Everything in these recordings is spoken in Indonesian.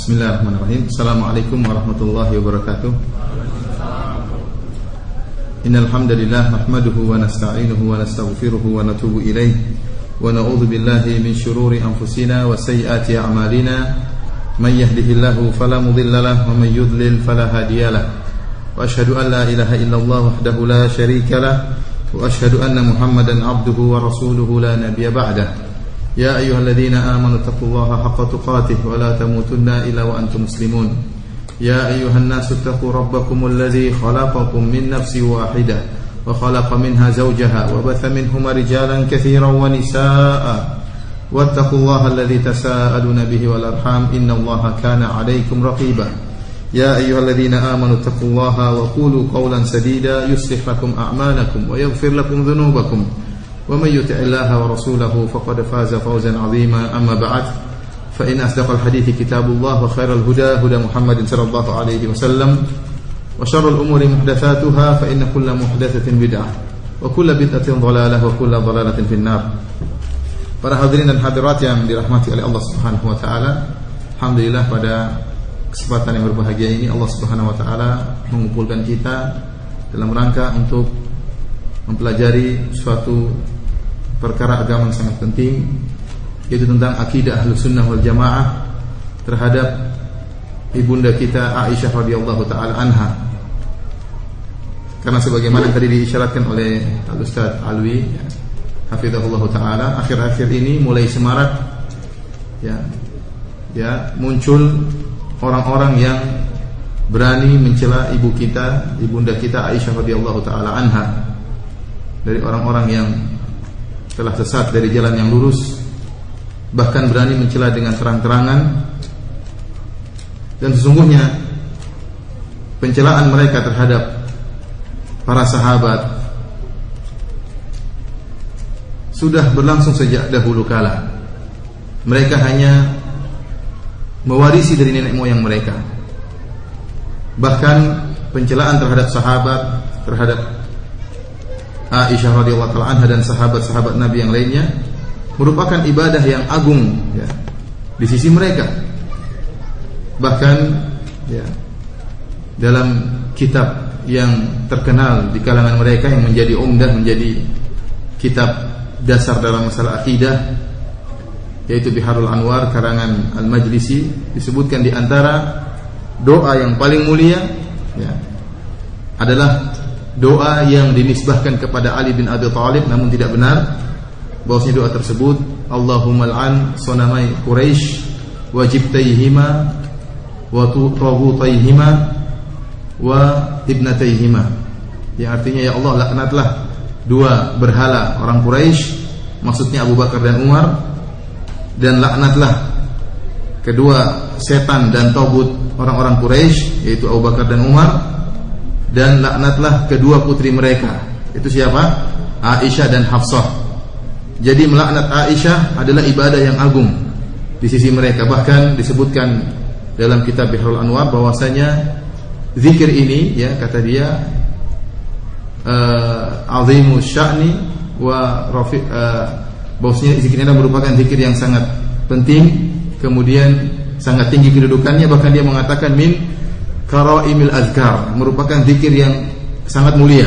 Bismillahirrahmanirrahim. Assalamualaikum warahmatullahi wabarakatuh. Innal hamdalillah nahmaduhu wa nasta'inuhu wa nastaghfiruhu wa natubu ilayh wa na'udzu billahi min shururi anfusina wa sayyiati a'malina. May yahdihillahu fala mudilla lahu wa may yudlil fala hadiya lahu. Wa asyhadu an la ilaha illallah wahdahu la syarika lahu wa asyhadu anna Muhammadan 'abduhu wa rasuluhu la nabiyya ba'dahu. Ya ayyuhalladzina amanu taqullaha haqqa tuqatih wa la tamutunna illa wa antum muslimun. Ya ayyuhan nasu taqu rabbakumul ladzi khalaqakum min nafsin wahidah wa khalaqa minha zawjaha wa batha minhuma rijalan katsiran wa nisaa'a. Wattaqullaha alladzi tasaaluna bihi wal arham innallaha kana 'alaykum raqiba. Ya ayyuhalladzina amanu taqullaha wa qulu qawlan sadida yuslih lakum a'malakum wa yaghfir lakum dhunubakum. ومن يطع الله ورسوله فقد فاز فوزا عظيما أما بعد فإن أصدق الحديث كتاب الله وخير الهدى هدى محمد صلى الله عليه وسلم وشر الأمور محدثاتها فإن كل محدثة بدعة وكل بدعة ضلالة وكل ضلالة في النار. Para hadirin dan hadirat yang dirahmati oleh Allah Subhanahu wa taala, alhamdulillah pada kesempatan yang berbahagia ini Allah Subhanahu wa taala mengumpulkan kita dalam rangka untuk mempelajari suatu perkara agama yang sangat penting, yaitu tentang akidah Ahlus Sunnah wal Jamaah terhadap ibunda kita Aisyah radhiyallahu taala anha. Karena sebagaimana tadi diisyaratkan oleh Al-Ustaz Alwi hafizahullah taala, akhir-akhir ini mulai semarak muncul orang-orang yang berani mencela ibu kita, ibunda kita Aisyah radhiyallahu taala anha, dari orang-orang yang telah sesat dari jalan yang lurus, bahkan berani mencela dengan terang-terangan. Dan sesungguhnya pencelaan mereka terhadap para sahabat sudah berlangsung sejak dahulu kala. Mereka hanya mewarisi dari nenek moyang mereka. Bahkan pencelaan terhadap sahabat, terhadap Aisyah radhiyallahu taala anha dan sahabat-sahabat Nabi yang lainnya merupakan ibadah yang agung di sisi mereka. Bahkan dalam kitab yang terkenal di kalangan mereka yang menjadi umdah, menjadi kitab dasar dalam masalah akidah, yaitu Biharul Anwar karangan Al-Majlisi, disebutkan di antara doa yang paling mulia adalah doa yang dinisbahkan kepada Ali bin Abi Thalib, namun tidak benar. Bahwasanya doa tersebut, Allahumma al'an sonamai Quraisy wa jibtaihima wa tawutaihima wa ibnataihima, yang artinya ya Allah, laknatlah dua berhala orang Quraisy, maksudnya Abu Bakar dan Umar, dan laknatlah kedua setan dan togut orang-orang Quraisy, yaitu Abu Bakar dan Umar, dan laknatlah kedua putri mereka, itu siapa? Aisyah dan Hafsah. Jadi melaknat Aisyah adalah ibadah yang agung di sisi mereka. Bahkan disebutkan dalam kitab Biharul Anwar bahwasanya zikir ini, kata dia, azimu sya'ni wa rafi', bahwasanya zikir ini merupakan zikir yang sangat penting, kemudian sangat tinggi kedudukannya. Bahkan dia mengatakan min Karaimil Azkar, merupakan zikir yang sangat mulia.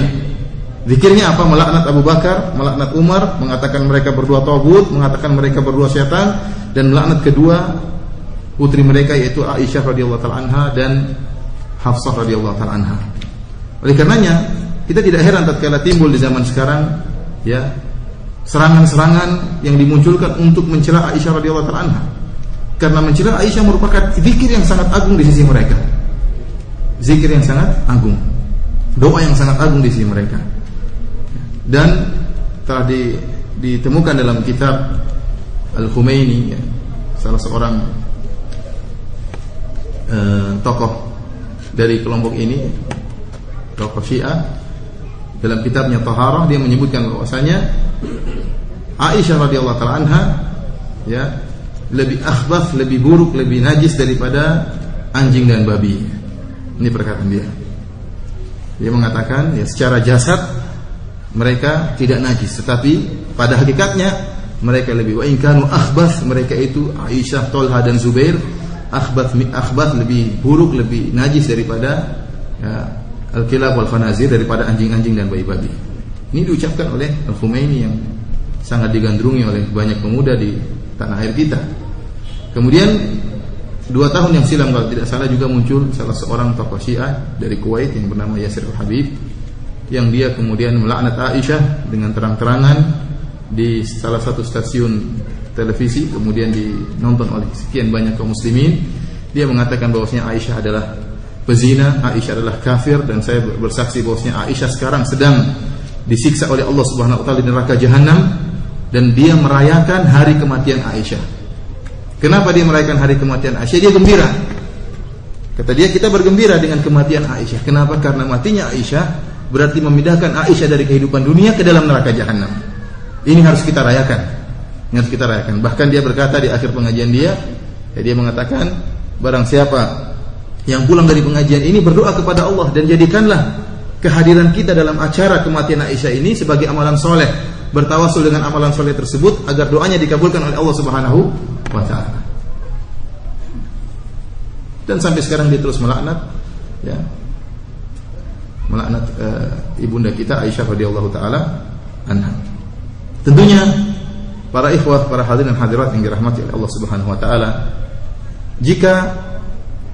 Zikirnya apa? Melaknat Abu Bakar, melaknat Umar, mengatakan mereka berdua tagut, mengatakan mereka berdua setan, dan melaknat kedua putri mereka, yaitu Aisyah radhiyallahu taala anha dan Hafsah radhiyallahu taala anha. Oleh karenanya kita tidak heran tatkala timbul di zaman sekarang serangan-serangan yang dimunculkan untuk mencela Aisyah radhiyallahu taala anha. Karena mencela Aisyah merupakan zikir yang sangat agung di sisi mereka. Zikir yang sangat agung, doa yang sangat agung di sisi mereka. Dan telah ditemukan dalam kitab Al-Khumaini, salah seorang tokoh dari kelompok ini, tokoh Syiah, dalam kitabnya Taharah, dia menyebutkan bahwasanya Aisyah radhiyallahu taala anha lebih akhbath, lebih buruk, lebih najis daripada anjing dan babi. Ini perkataan dia. Dia mengatakan secara jasad mereka tidak najis, tetapi pada hakikatnya mereka lebih wa in kanu akhbath, mereka itu Aisyah, Thalha dan Zubair akhbath lebih buruk, lebih najis daripada al-kilab wal khanazir, daripada anjing-anjing dan babi-babi. Ini diucapkan oleh Al-Khumaini yang sangat digandrungi oleh banyak pemuda di tanah air kita. Kemudian 2 tahun yang silam kalau tidak salah juga muncul salah seorang tokoh Syiah dari Kuwait yang bernama Yasir Al-Habib, yang dia kemudian melaknat Aisyah dengan terang-terangan di salah satu stasiun televisi, kemudian dinonton oleh sekian banyak kaum muslimin. Dia mengatakan bahwasanya Aisyah adalah pezina, Aisyah adalah kafir, dan saya bersaksi bahwasanya Aisyah sekarang sedang disiksa oleh Allah Subhanahu wa taala di neraka jahanam, dan dia merayakan hari kematian Aisyah. Kenapa dia merayakan hari kematian Aisyah? Dia gembira. Kata dia, kita bergembira dengan kematian Aisyah. Kenapa? Karena matinya Aisyah berarti memindahkan Aisyah dari kehidupan dunia ke dalam neraka jahanam. Ini harus kita rayakan. Ini harus kita rayakan. Bahkan dia berkata di akhir pengajian dia mengatakan, barang siapa yang pulang dari pengajian ini berdoa kepada Allah dan jadikanlah kehadiran kita dalam acara kematian Aisyah ini sebagai amalan soleh, bertawasul dengan amalan soleh tersebut agar doanya dikabulkan oleh Allah Subhanahu wa ta'ala. Dan sampai sekarang dia terus melaknat ibunda kita Aisyah radhiyallahu taala anha. Tentunya para ikhwah, para hadirin dan hadirat yang dirahmati oleh Allah Subhanahu wa taala, jika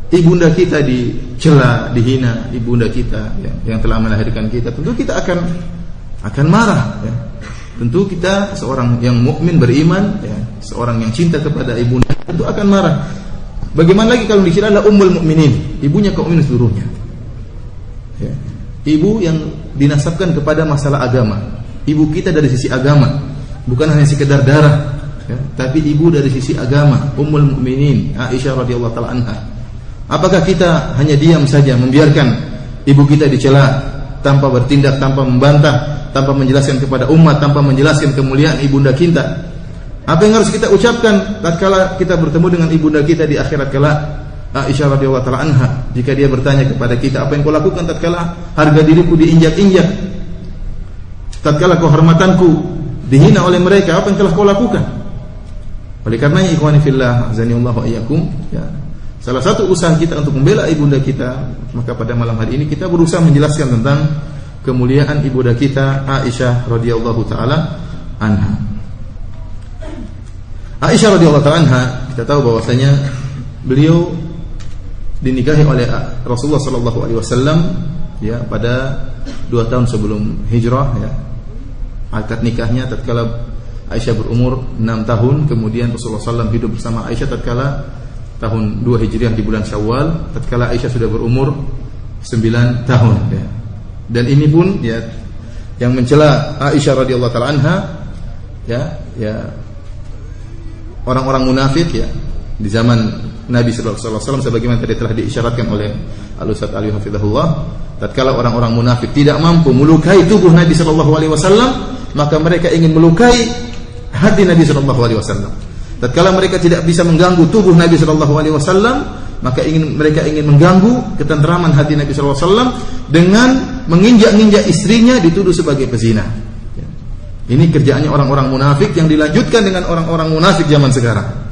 ibunda kita dicela, dihina, ibunda kita yang telah melahirkan kita, tentu kita akan marah, ya. Tentu kita seorang yang mukmin beriman, ya, seorang yang cinta kepada ibunda, tentu akan marah. Bagaimana lagi kalau dicela adalah ummul mukminin, ibunya kaum mukminin seluruhnya, ya. Ibu yang dinasabkan kepada masalah agama, ibu kita dari sisi agama, bukan hanya sekedar darah, ya, tapi ibu dari sisi agama, ummul mukminin Aisyah radhiyallahu taala anha. Apakah kita hanya diam saja membiarkan ibu kita dicela tanpa bertindak, tanpa membantah, tanpa menjelaskan kepada umat, tanpa menjelaskan kemuliaan ibunda kita? Apa yang harus kita ucapkan tatkala kita bertemu dengan ibunda kita di akhirat kelak? Aisyah radhiyallahu taala anha, jika dia bertanya kepada kita, apa yang kau lakukan tatkala harga diriku diinjak-injak, tatkala kehormatanku dihina oleh mereka, apa yang telah kau lakukan? Oleh karenanya ikhwani fillah, azanillahu wa iyyakum, ya, salah satu usaha kita untuk membela ibunda kita, maka pada malam hari ini kita berusaha menjelaskan tentang kemuliaan ibunda kita Aisyah radhiyallahu taala anha. Aisyah radhiyallahu taala anha, kita tahu bahwasanya beliau dinikahi oleh Rasulullah sallallahu alaihi wasallam, ya, pada 2 tahun sebelum hijrah, ya. Akad nikahnya tatkala Aisyah berumur 6 tahun, kemudian Rasulullah SAW hidup bersama Aisyah tatkala tahun 2 Hijriah di bulan Syawal, tatkala Aisyah sudah berumur 9 tahun, ya. Dan ini pun, ya, yang mencela Aisyah radhiyallahu taala anha, ya, orang-orang munafik, ya, di zaman Nabi sallallahu alaihi wasallam, sebagaimana tadi telah diisyaratkan oleh Al-Ustaz Ali hafizahullah, tatkala orang-orang munafik tidak mampu melukai tubuh Nabi sallallahu alaihi wasallam, maka mereka ingin melukai hati Nabi sallallahu alaihi wasallam. Tatkala mereka tidak bisa mengganggu tubuh Nabi sallallahu alaihi wasallam, maka mereka ingin mengganggu ketenteraman hati Nabi sallallahu alaihi wasallam dengan menginjak-injak istrinya, dituduh sebagai pezina. Ini kerjaannya orang-orang munafik yang dilanjutkan dengan orang-orang munafik zaman sekarang.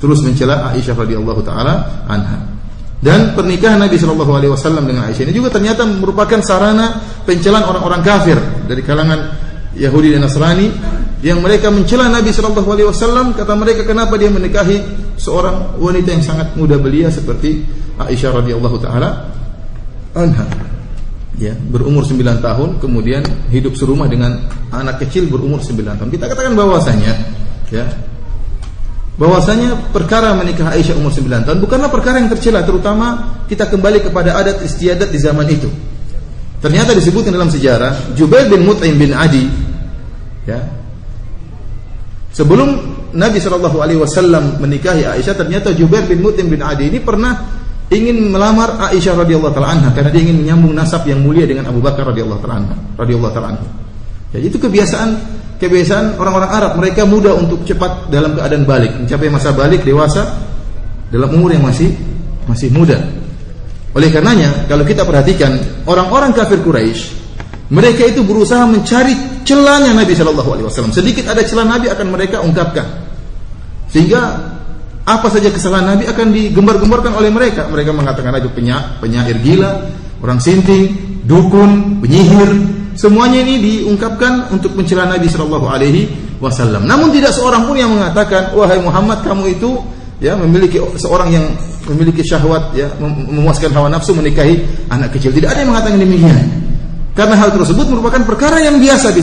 Terus mencela Aisyah radhiyallahu taala anha. Dan pernikahan Nabi sallallahu alaihi wasallam dengan Aisyah ini juga ternyata merupakan sarana pencelaan orang-orang kafir dari kalangan Yahudi dan Nasrani yang mereka mencela Nabi sallallahu alaihi wasallam. Kata mereka, kenapa dia menikahi seorang wanita yang sangat muda belia seperti Aisyah radhiyallahu taala anha, ya, berumur 9 tahun, kemudian hidup serumah dengan anak kecil berumur 9 tahun. Kita katakan bahwasanya, ya, bahwasanya perkara menikah Aisyah umur 9 tahun bukanlah perkara yang tercela, terutama kita kembali kepada adat istiadat di zaman itu. Ternyata disebutkan dalam sejarah, Jubair bin Mut'im bin Adi, ya, sebelum Nabi SAW menikahi Aisyah, ternyata Jubair bin Mut'im bin Adi ini pernah ingin melamar Aisyah radhiyallahu taala anha karena dia ingin menyambung nasab yang mulia dengan Abu Bakar radhiyallahu taala anhu. Ya, itu kebiasaan orang-orang Arab. Mereka mudah untuk cepat dalam keadaan balik, mencapai masa balik dewasa dalam umur yang masih muda. Oleh karenanya, kalau kita perhatikan orang-orang kafir Quraisy, mereka itu berusaha mencari celahnya Nabi sallallahu alaihi wasallam. Sedikit ada celah Nabi akan mereka ungkapkan. Sehingga apa saja kesalahan Nabi akan digembar-gemborkan oleh mereka. Mereka mengatakan Nabi penyair gila, orang sinting, dukun, penyihir. Semuanya ini diungkapkan untuk mencela Nabi sallallahu alaihi wasallam. Namun tidak seorang pun yang mengatakan, wahai Muhammad, kamu itu ya memiliki seorang yang memiliki syahwat, ya memuaskan hawa nafsu menikahi anak kecil. Tidak ada yang mengatakan demikian. Karena hal tersebut merupakan perkara yang biasa di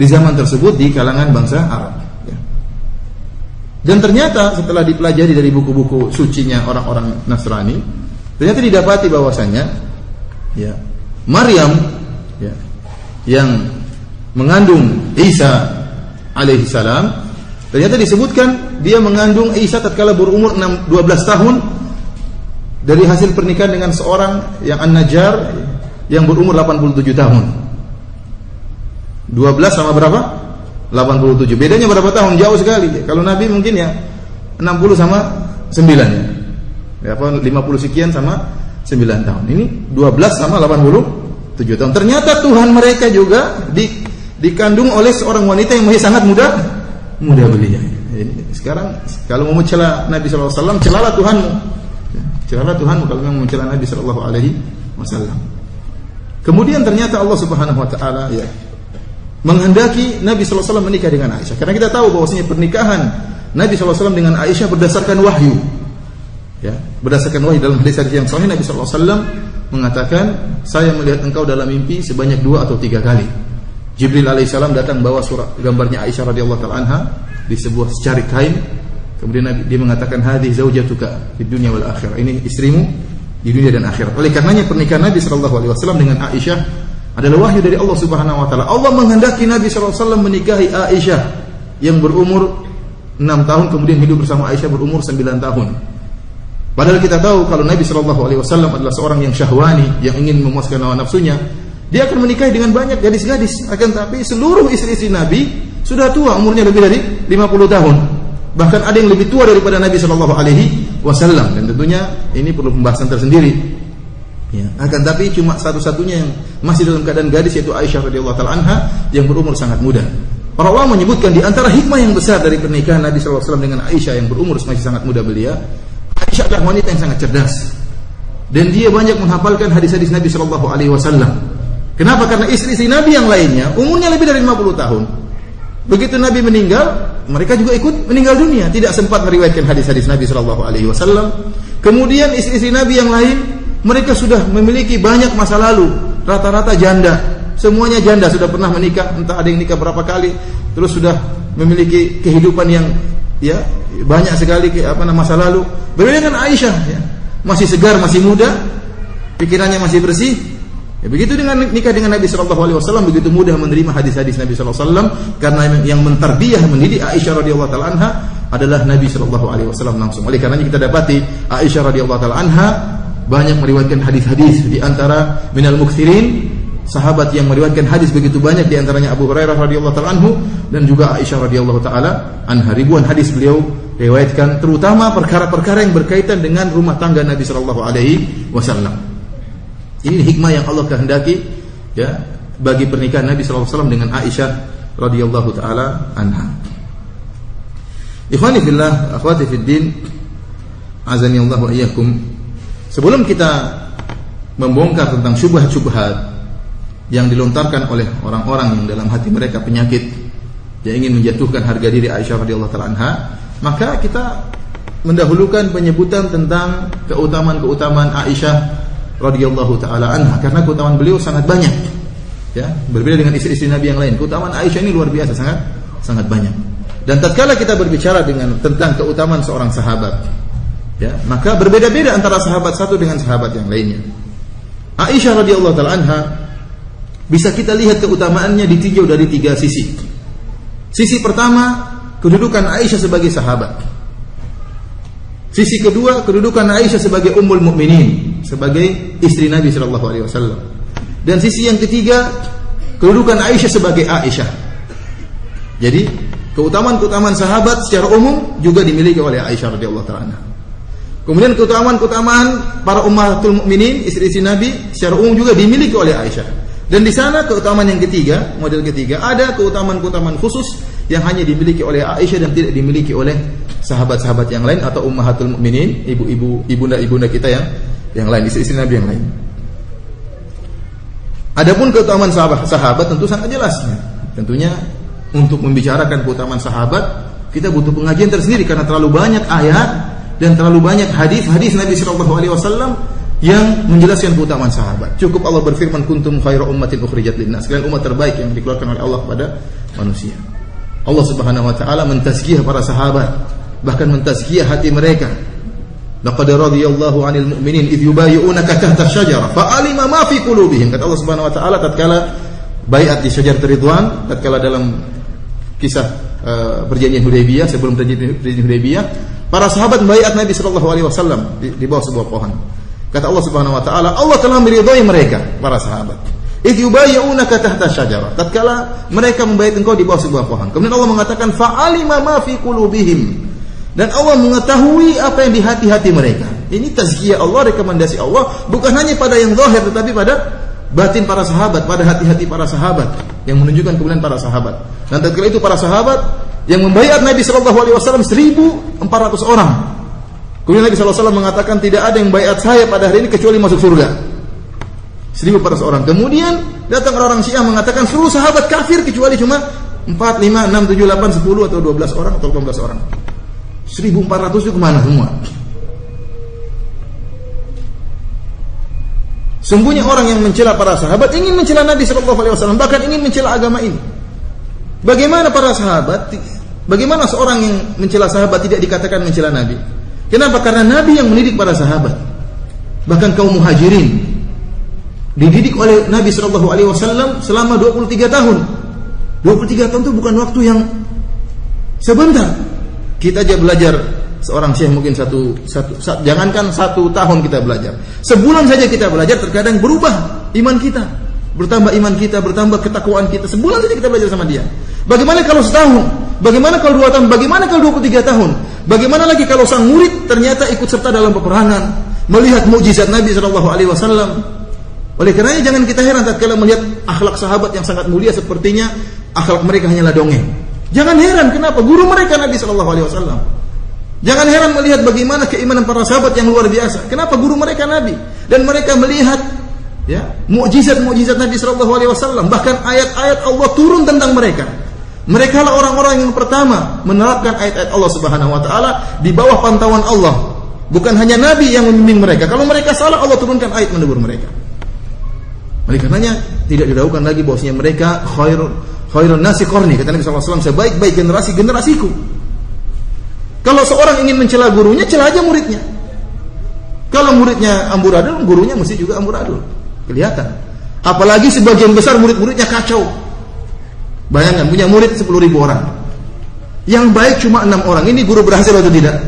zaman tersebut di kalangan bangsa Arab. Ya. Dan ternyata setelah dipelajari dari buku-buku sucinya orang-orang Nasrani, ternyata didapati bahwasanya ya Maryam ya, yang mengandung Isa alaihi salam, ternyata disebutkan dia mengandung Isa tatkala berumur 12 tahun dari hasil pernikahan dengan seorang yang An-Najjar yang berumur 87 tahun. 12 sama berapa? 87. Bedanya berapa tahun? Jauh sekali. Kalau Nabi mungkin ya 60 sama 9 ya. 50 sekian sama 9 tahun. Ini 12 sama 87 tahun. Ternyata Tuhan mereka juga dikandung oleh seorang wanita yang masih sangat muda belia. Sekarang kalau mau mencela Nabi sallallahu alaihi wasallam, celalah Tuhanmu. Celalah Tuhanmu kalau mau mencela Nabi sallallahu alaihi wasallam. Kemudian ternyata Allah Subhanahu wa taala ya menghendaki Nabi sallallahu alaihi wasallam menikah dengan Aisyah. Karena kita tahu bahwasanya pernikahan Nabi sallallahu alaihi wasallam dengan Aisyah berdasarkan wahyu. Ya, berdasarkan wahyu. Dalam hadis yang sahih Nabi sallallahu alaihi wasallam mengatakan, saya melihat engkau dalam mimpi sebanyak 2 atau 3 kali. Jibril alaihissalam datang bawa surat gambarnya Aisyah radhiyallahu taala anha di sebuah secarik kain. Kemudian Nabi dia mengatakan, hadhihi zaujatuka fid dunya wal akhirah. Ini istrimu di dunia dan akhirat. Oleh karenanya pernikahan Nabi sallallahu alaihi wasallam dengan Aisyah adalah wahyu dari Allah Subhanahu wa taala. Allah menghendaki Nabi sallallahu alaihi wasallam menikahi Aisyah yang berumur 6 tahun, kemudian hidup bersama Aisyah berumur 9 tahun. Padahal kita tahu kalau Nabi sallallahu alaihi wasallam adalah seorang yang syahwani, yang ingin memuaskan hawa nafsunya, dia akan menikahi dengan banyak gadis-gadis. Akan tapi seluruh istri-istri Nabi sudah tua, umurnya lebih dari 50 tahun. Bahkan ada yang lebih tua daripada Nabi sallallahu alaihi wasallam, dan tentunya ini perlu pembahasan tersendiri. Ya, akan tapi cuma satu-satunya yang masih dalam keadaan gadis yaitu Aisyah radhiyallahu taala anha yang berumur sangat muda. Para ulama menyebutkan di antara hikmah yang besar dari pernikahan Nabi sallallahu alaihi wasallam dengan Aisyah yang berumur masih sangat muda belia, Aisyah adalah wanita yang sangat cerdas. Dan dia banyak menghafalkan hadis-hadis Nabi sallallahu alaihi wasallam. Kenapa? Karena istri-istri Nabi yang lainnya umurnya lebih dari 50 tahun. Begitu Nabi meninggal, mereka juga ikut meninggal dunia, tidak sempat meriwayatkan hadis-hadis Nabi sallallahu alaihi wasallam. Kemudian istri-istri Nabi yang lain, mereka sudah memiliki banyak masa lalu, rata-rata janda. Semuanya janda, sudah pernah menikah, entah ada yang nikah berapa kali, terus sudah memiliki kehidupan yang ya banyak sekali masa lalu. Berbeda dengan Aisyah ya, masih segar, masih muda, pikirannya masih bersih. Ya, begitu dengan nikah dengan Nabi sallallahu alaihi wasallam, begitu mudah menerima hadis-hadis Nabi sallallahu alaihi wasallam, karena yang mentarbiyah, mendidik Aisyah radhiyallahu taala anha adalah Nabi sallallahu alaihi wasallam langsung. Oleh karenanya kita dapati Aisyah radhiyallahu taala anha banyak meriwayatkan hadis-hadis, di antara minal muksirin, sahabat yang meriwayatkan hadis begitu banyak, di antaranya Abu Hurairah radhiyallahu taala anhu dan juga Aisyah radhiyallahu taala anha. Ribuan hadis beliau riwayatkan, terutama perkara-perkara yang berkaitan dengan rumah tangga Nabi sallallahu alaihi wasallam. Ini hikmah yang Allah kehendaki ya bagi pernikahan Nabi sallallahu alaihi wasallam dengan Aisyah radhiyallahu taala anha. Ikhwani fillah, akhwati fid din, azani Allah wa iyyakum. Sebelum kita membongkar tentang syubhat-syubhat yang dilontarkan oleh orang-orang yang dalam hati mereka penyakit, yang ingin menjatuhkan harga diri Aisyah radhiyallahu taala anha, maka kita mendahulukan penyebutan tentang keutamaan-keutamaan Aisyah radhiyallahu taala anha, karena keutamaan beliau sangat banyak. Ya, berbeda dengan istri-istri Nabi yang lain. Keutamaan Aisyah ini luar biasa, sangat banyak. Dan tatkala kita berbicara tentang keutamaan seorang sahabat, ya, maka berbeda-beda antara sahabat satu dengan sahabat yang lainnya. Aisyah radhiyallahu taala anha bisa kita lihat keutamaannya ditinjau dari 3 sisi. Sisi pertama, kedudukan Aisyah sebagai sahabat. Sisi kedua, kedudukan Aisyah sebagai ummul mukminin, sebagai istri Nabi sallallahu alaihi wasallam. Dan sisi yang ketiga, kedudukan Aisyah sebagai Aisyah. Jadi, keutamaan-keutamaan sahabat secara umum juga dimiliki oleh Aisyah radhiyallahu taala. Kemudian keutamaan-keutamaan para ummatul mukminin, istri-istri Nabi secara umum juga dimiliki oleh Aisyah. Dan di sana keutamaan yang ketiga, model ketiga, ada keutamaan-keutamaan khusus yang hanya dimiliki oleh Aisyah dan tidak dimiliki oleh sahabat-sahabat yang lain atau ummahatul mukminin, ibunda kita yang lain, istri-istri Nabi yang lain. Adapun keutamaan sahabat tentu sangat jelas. Tentunya untuk membicarakan keutamaan sahabat kita butuh pengajian tersendiri karena terlalu banyak ayat dan terlalu banyak hadis-hadis Nabi sallallahu alaihi wasallam yang menjelaskan keutamaan sahabat. Cukup Allah berfirman kuntum khairu ummatin ukhrijat linnas, kalian umat terbaik yang dikeluarkan oleh Allah kepada manusia. Allah Subhanahu wa taala mentazkiyah para sahabat, bahkan mentazkiyah hati mereka. Laqad radiyallahu 'anil mu'minin idh yubayyi'unaka tahta asy-syajarah fa'alima ma fi qulubihim. Kata Allah Subhanahu wa taala tatkala baiat di Syajar Ridwan, tatkala dalam kisah perjanjian Hudaybiyah, sebelum perjanjian Hudaybiyah, para sahabat membaiat Nabi sallallahu alaihi wasallam di bawah sebuah pohon. Kata Allah Subhanahu wa taala, Allah telah meridhai mereka, para sahabat. Idh yubayyi'unaka tahta asy-syajarah. Tatkala mereka membaiat engkau di bawah sebuah pohon. Kemudian Allah mengatakan fa'alima ma fi qulubihim. Dan Allah mengetahui apa yang di hati-hati mereka. Ini tazkiyah Allah, rekomendasi Allah, bukan hanya pada yang zahir tetapi pada batin para sahabat, pada hati-hati para sahabat yang menunjukkan kemuliaan para sahabat. Dan tatkala itu para sahabat yang membaiat Nabi sallallahu alaihi wasallam 1.400 orang. Kemudian Nabi sallallahu alaihi wasallam mengatakan tidak ada yang baiat saya pada hari ini kecuali masuk surga. 1.400 orang. Kemudian datang orang Syiah mengatakan seluruh sahabat kafir kecuali cuma 4, 5, 6, 7, 8, 10 atau 12 orang atau 18 orang. 1.400 itu kemana semua? Sungguhnya orang yang mencela para sahabat ingin mencela Nabi sallallahu alaihi wasallam, bahkan ingin mencela agama ini. Bagaimana para sahabat? Bagaimana seorang yang mencela sahabat tidak dikatakan mencela Nabi? Kenapa? Karena Nabi yang mendidik para sahabat. Bahkan kaum Muhajirin dididik oleh Nabi sallallahu alaihi wasallam selama 23 tahun. 23 tahun itu bukan waktu yang sebentar. Kita aja belajar, seorang syekh mungkin jangankan 1 tahun kita belajar, sebulan saja kita belajar, terkadang berubah iman kita, bertambah iman kita, bertambah ketakwaan kita. Sebulan saja kita belajar sama dia. Bagaimana kalau setahun? Bagaimana kalau 2 tahun? Bagaimana kalau 23 tahun? Bagaimana lagi kalau sang murid ternyata ikut serta dalam peperangan, melihat mukjizat Nabi sallallahu alaihi wasallam? Oleh karenanya jangan kita heran tatkala melihat akhlak sahabat yang sangat mulia, sepertinya akhlak mereka hanyalah dongeng. Jangan heran kenapa guru mereka Nabi sallallahu alaihi wasallam. Jangan heran melihat bagaimana keimanan para sahabat yang luar biasa. Kenapa guru mereka Nabi dan mereka melihat mukjizat-mukjizat Nabi sallallahu alaihi wasallam, bahkan ayat-ayat Allah turun tentang mereka. Mereka lah orang-orang yang pertama menerapkan ayat-ayat Allah Subhanahu wa taala di bawah pantauan Allah. Bukan hanya Nabi yang membimbing mereka. Kalau mereka salah, Allah turunkan ayat menegur mereka. Oleh karenanya tidak diragukan lagi bahwasanya mereka khairun nasi qarni, kata Nabi sallallahu alaihi wasallam, sebaik-baik generasiku. Kalau seorang ingin mencela gurunya, cela aja muridnya. Kalau muridnya amburadul, gurunya mesti juga amburadul. Kelihatan. Apalagi sebagian besar murid-muridnya kacau. Bayangkan punya murid 10.000 orang. Yang baik cuma 6 orang. Ini guru berhasil atau tidak?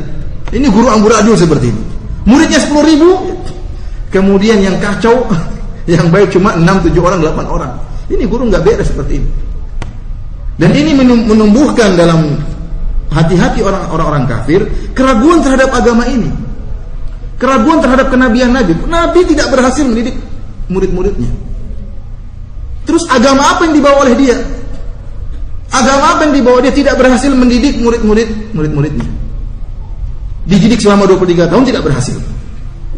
Ini guru amburadul seperti ini. Muridnya 10.000, kemudian yang kacau, yang baik cuma 6, 7 orang, 8 orang. Ini guru nggak beres seperti ini. Dan ini menumbuhkan dalam hati-hati orang-orang kafir keraguan terhadap agama ini, keraguan terhadap kenabian Nabi. Nabi tidak berhasil mendidik murid-muridnya. Terus agama apa yang dibawa oleh dia? Agama apa yang dibawa dia? Tidak berhasil mendidik murid-muridnya. Dididik selama 23 tahun tidak berhasil.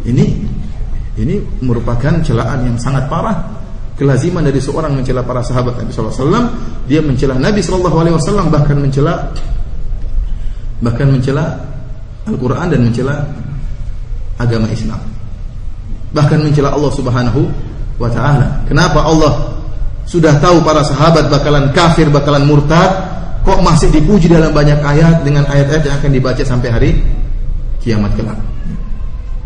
Ini merupakan celaan yang sangat parah. Kelaziman dari seorang mencela para sahabat Nabi sallallahu alaihi wasallam, dia mencela Nabi sallallahu alaihi wasallam, bahkan mencela Al-Qur'an dan mencela agama Islam. Bahkan mencela Allah Subhanahu wa taala. Kenapa Allah sudah tahu para sahabat bakalan kafir, bakalan murtad, kok masih dipuji dalam banyak ayat dengan ayat-ayat yang akan dibaca sampai hari kiamat kelak?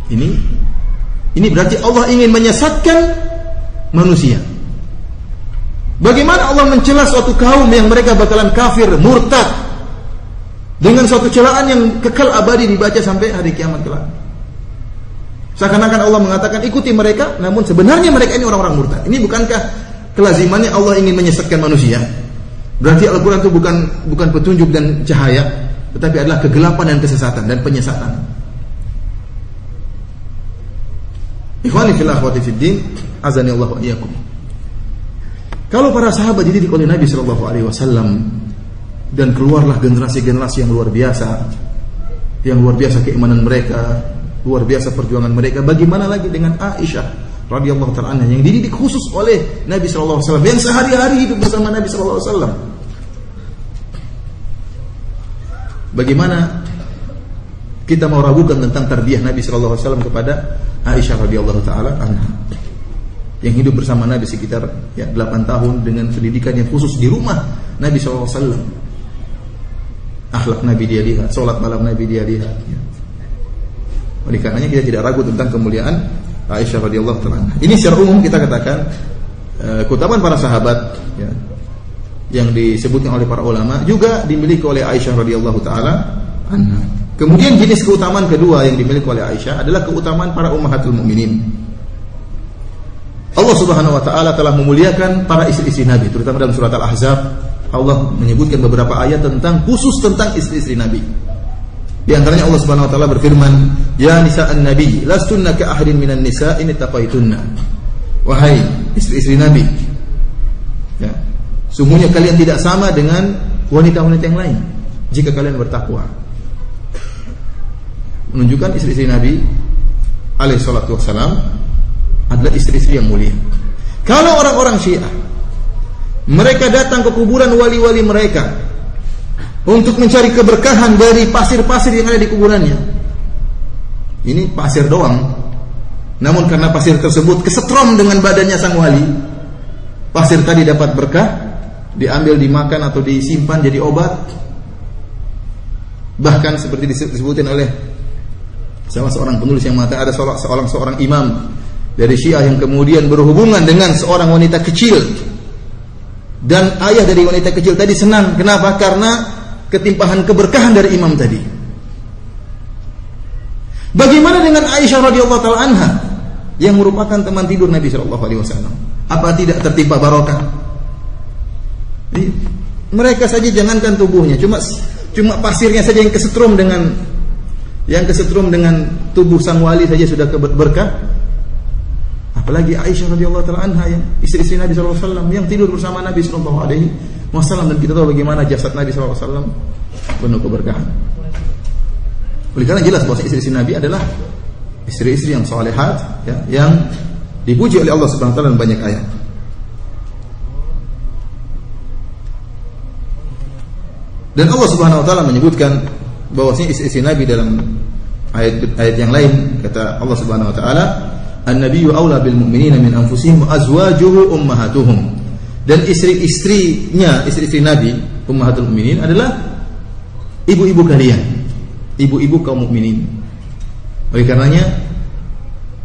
Ini berarti Allah ingin menyesatkan manusia. Bagaimana Allah mencela suatu kaum yang mereka bakalan kafir, murtad, dengan suatu celaan yang kekal abadi dibaca sampai hari kiamat kelak? Seakan-akan Allah mengatakan ikuti mereka, namun sebenarnya mereka ini orang-orang murtad. Ini bukankah kelazimannya Allah ingin menyesatkan manusia? Berarti Al-Quran itu bukan petunjuk dan cahaya, tetapi adalah kegelapan dan kesesatan dan penyesatan. Ikhwani fillah akhwati fiddin, azani Allah wa iyyakum. Kalau para sahabat dididik oleh Nabi sallallahu alaihi wasallam, dan keluarlah generasi-generasi yang luar biasa keimanan mereka, luar biasa perjuangan mereka. Bagaimana lagi dengan Aisyah radhiyallahu ta'ala anha yang dididik khusus oleh Nabi sallallahu alaihi wasallam, yang sehari-hari hidup bersama Nabi sallallahu alaihi wasallam. Bagaimana kita mau ragukan tentang tarbiyah Nabi sallallahu alaihi wasallam kepada Aisyah radhiyallahu ta'ala anha yang hidup bersama Nabi sekitar 8 tahun dengan pendidikan yang khusus di rumah Nabi sallallahu alaihi wasallam. Akhlak Nabi dia lihat, salat malam Nabi dia lihat. Oleh karenanya kita tidak ragu tentang kemuliaan Aisyah radhiyallahu ta'ala. Ini secara umum kita katakan keutamaan para sahabat yang disebutkan oleh para ulama juga dimiliki oleh Aisyah radhiyallahu ta'ala anha. Kemudian jenis keutamaan kedua yang dimiliki oleh Aisyah adalah keutamaan para ummahatul mukminin. Allah Subhanahu wa taala telah memuliakan para istri-istri Nabi, terutama dalam surat Al-Ahzab. Allah menyebutkan beberapa ayat khusus tentang istri-istri Nabi. Di antaranya Allah Subhanahu wa taala berfirman, "Ya nisa'an nabi, lastunna ka ahadin minan nisa'i in taqaitunna." Wahai istri-istri Nabi, ya, sungguhnya kalian tidak sama dengan wanita-wanita yang lain jika kalian bertakwa. Menunjukkan istri-istri Nabi alaihi salatu wassalam adalah istri-istri yang mulia. Kalau orang-orang Syiah mereka datang ke kuburan wali-wali mereka untuk mencari keberkahan dari pasir-pasir yang ada di kuburannya. Ini pasir doang. Namun karena pasir tersebut kesetrum dengan badannya sang wali, pasir tadi dapat berkah, diambil dimakan atau disimpan jadi obat. Bahkan seperti disebutkan oleh salah seorang penulis yang mengatakan ada seorang imam dari Syiah yang kemudian berhubungan dengan seorang wanita kecil. Dan ayah dari wanita kecil tadi senang. Kenapa? Karena ketimpahan keberkahan dari imam tadi. Bagaimana dengan Aisyah radhiyallahu taala anha yang merupakan teman tidur Nabi sallallahu alaihi wasallam? Apa tidak tertimpa barokah? Mereka saja jangankan tubuhnya, cuma pasirnya saja yang kesetrum dengan tubuh sang wali saja sudah berkah. Apalagi Aisyah radhiyallahu taala anha yang istri-istri Nabi sallallahu alaihi wasallam yang tidur bersama Nabi sallallahu alaihi wasallam, dan kita tahu bagaimana jasad Nabi sallallahu alaihi wasallam penuh keberkahan. Oleh karena jelas bahwa istri-istri Nabi adalah istri-istri yang salihat, ya, yang dipuji oleh Allah Subhanahu wa taala dalam banyak ayat. Dan Allah Subhanahu wa taala menyebutkan bahwasanya istri-istri Nabi dalam ayat yang lain, kata Allah Subhanahu wa taala, "An-nabiyyu aula bil mu'minina min anfusihim wa azwajuhu ummahatuhum." Dan istri-istrinya, istri-istri Nabi, ummahatul mukminin adalah ibu-ibu kalian, ibu-ibu kaum mukminin. Oleh karenanya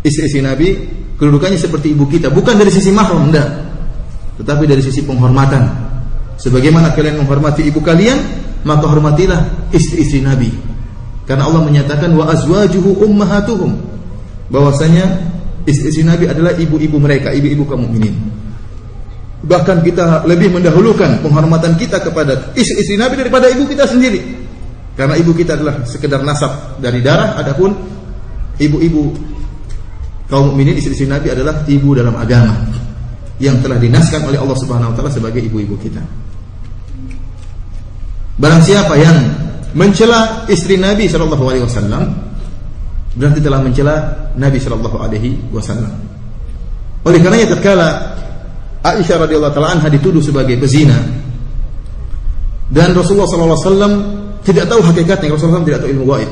istri-istri Nabi kedudukannya seperti ibu kita, bukan dari sisi mahram, enggak, tetapi dari sisi penghormatan. Sebagaimana kalian menghormati ibu kalian, maka hormatilah istri-istri Nabi. Karena Allah menyatakan wa azwajuhu ummahatuhum, bahwasanya istri-istri Nabi adalah ibu-ibu mereka, ibu-ibu kaum mukminin. Bahkan kita lebih mendahulukan penghormatan kita kepada istri-istri Nabi daripada ibu kita sendiri. Karena ibu kita adalah sekedar nasab dari darah, adapun ibu-ibu kaum mukminin, istri-istri Nabi adalah ibu dalam agama yang telah dinaskan oleh Allah Subhanahu wa taala sebagai ibu-ibu kita. Barang siapa yang mencela istri Nabi sallallahu alaihi wasallam berarti telah mencela Nabi sallallahu alaihi wasallam. Oleh karenanya tatkala Aisyah radhiyallahu taala anha dituduh sebagai pezina dan Rasulullah sallallahu alaihi wasallam tidak tahu hakikatnya, Rasulullah SAW tidak tahu ilmu gaib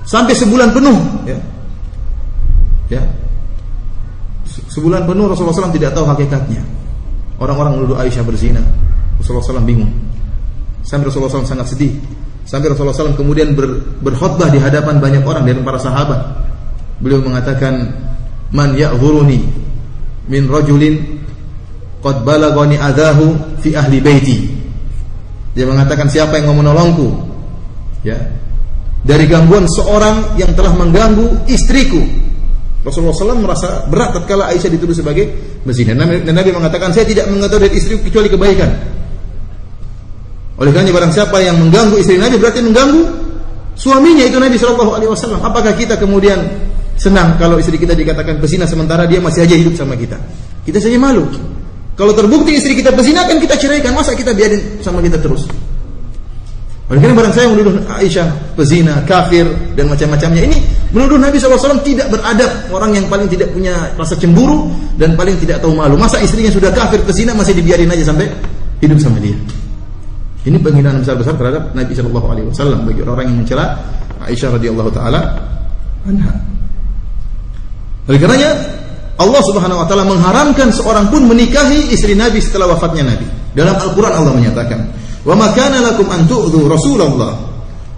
sampai sebulan penuh, ya. Sebulan penuh Rasulullah SAW tidak tahu hakikatnya. Orang-orang menuduh Aisyah berzina. Rasulullah SAW bingung. Sampai Rasulullah SAW sangat sedih. Sampai Rasulullah SAW kemudian berkhutbah di hadapan banyak orang dari para sahabat. Beliau mengatakan, "Man ya'zuruni min rajulin qad balaghani adahu fi ahli baiti." Dia mengatakan, siapa yang mau menolongku, ya, dari gangguan seorang yang telah mengganggu istriku. Rasulullah SAW merasa berat tatkala Aisyah dituduh sebagai berzina. Dan Nabi mengatakan, saya tidak mengetahui dari istriku kecuali kebaikan. Oleh karena barang siapa yang mengganggu istri Nabi berarti mengganggu suaminya, itu Nabi SAW. Apakah kita kemudian senang kalau istri kita dikatakan pezina sementara dia masih aja hidup sama kita? Kita saja malu. Kalau terbukti istri kita pezina kan kita ceraikan, masa kita biarin sama kita terus? Oleh karena barang saya menuduh Aisyah pezina, kafir dan macam-macamnya, ini menuduh Nabi SAW tidak beradab, orang yang paling tidak punya rasa cemburu dan paling tidak tahu malu. Masa istrinya sudah kafir pezina masih dibiarin aja sampai hidup sama dia? Ini penghinaan besar-besar terhadap Nabi SAW bagi orang yang mencela Aisyah radhiyallahu taala anha. Oleh karenanya Allah Subhanahu wa taala mengharamkan seorang pun menikahi istri Nabi setelah wafatnya Nabi. Dalam Al-Qur'an Allah menyatakan, "Wa ma kana lakum an tu'dhu Rasulullah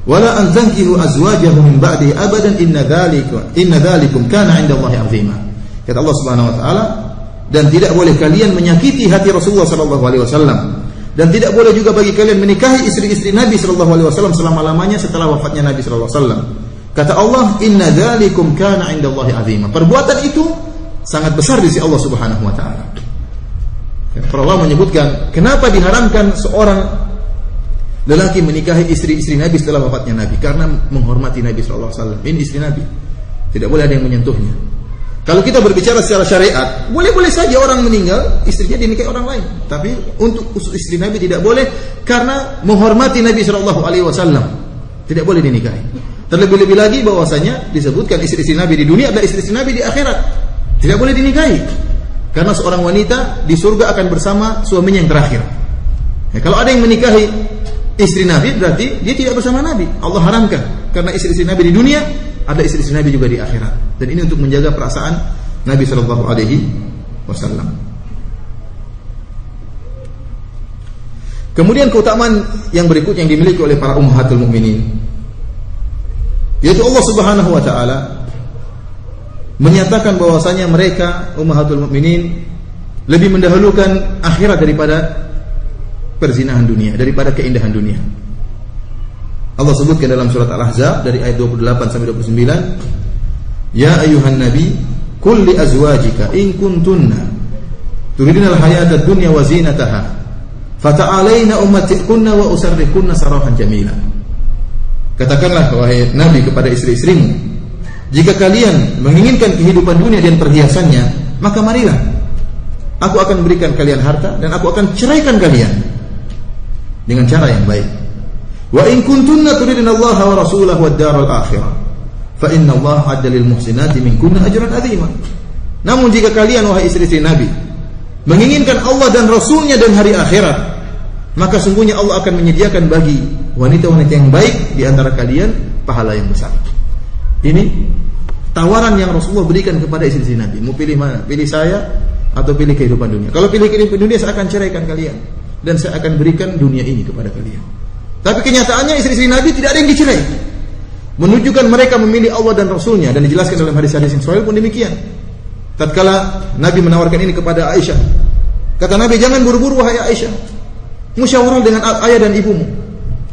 wa la an tankihu azwajahu min ba'di abadan inna dzalikum kana 'inda Allahi 'azima." Kata Allah Subhanahu wa taala, dan tidak boleh kalian menyakiti hati Rasulullah sallallahu alaihi wasallam, dan tidak boleh juga bagi kalian menikahi istri-istri Nabi sallallahu alaihi wasallam selama-lamanya setelah wafatnya Nabi sallallahu alaihi wasallam. Kata Allah, "Inna dzalikum kana 'inda Allahi 'azima." Perbuatan itu sangat besar di sisi Allah Subhanahu wa taala. Para ulama menyebutkan kenapa diharamkan seorang lelaki menikahi istri-istri Nabi setelah wafatnya Nabi, karena menghormati Nabi sallallahu alaihi wasallam. Ini istri Nabi, tidak boleh ada yang menyentuhnya. Kalau kita berbicara secara syariat, boleh-boleh saja orang meninggal, istrinya dinikahi orang lain. Tapi untuk istri Nabi tidak boleh, karena menghormati Nabi sallallahu alaihi wasallam. Tidak boleh dinikahi. Terlebih-lebih lagi bahwasanya disebutkan istri-istri Nabi di dunia adalah istri-istri Nabi di akhirat. Tidak boleh dinikahi. Karena seorang wanita di surga akan bersama suaminya yang terakhir. Ya, kalau ada yang menikahi istri Nabi, berarti dia tidak bersama Nabi. Allah haramkan. Karena istri-istri Nabi di dunia, ada istri-istri Nabi juga di akhirat. Dan ini untuk menjaga perasaan Nabi sallallahu alaihi wasallam. Kemudian keutamaan yang berikutnya yang dimiliki oleh para ummahatul mukminin, yaitu Allah Subhanahu wa taala menyatakan bahwasanya mereka ummahatul mukminin lebih mendahulukan akhirat daripada perzinahan dunia, daripada keindahan dunia. Allah sebutkan dalam surat Al-Ahzab dari ayat 28 sampai 29, "Ya ayyuhan nabi, qul li azwajika in kuntunna turidina al-hayata ad-dunya wa zinataha, fata'alaina ummatikunna wa usarrikunna sarahan jamila." Katakanlah wahai Nabi kepada istri-istrimu, jika kalian menginginkan kehidupan dunia dan perhiasannya, maka marilah aku akan berikan kalian harta dan aku akan ceraikan kalian dengan cara yang baik. Wa in kuntunna turidina Allah wa rasulahu wad daral akhirah, fa inna Allah 'adda lil muhsinati minkunna ajran 'azima. Namun jika kalian wahai istri-istri Nabi menginginkan Allah dan Rasulnya dan hari akhirat, maka sungguhnya Allah akan menyediakan bagi wanita-wanita yang baik di antara kalian pahala yang besar. Ini tawaran yang Rasulullah berikan kepada istri-istri Nabi. Mau pilih mana? Pilih saya atau pilih kehidupan dunia? Kalau pilih kehidupan dunia, saya akan ceraikan kalian dan saya akan berikan dunia ini kepada kalian. Tapi kenyataannya istri-istri Nabi tidak ada yang dicerai. Menunjukkan mereka memilih Allah dan Rasulnya, dan dijelaskan dalam hadis-hadis yang sahih pun demikian. Tatkala Nabi menawarkan ini kepada Aisyah, kata Nabi, "Jangan buru-buru wahai Aisyah, musyawarah dengan ayah dan ibumu.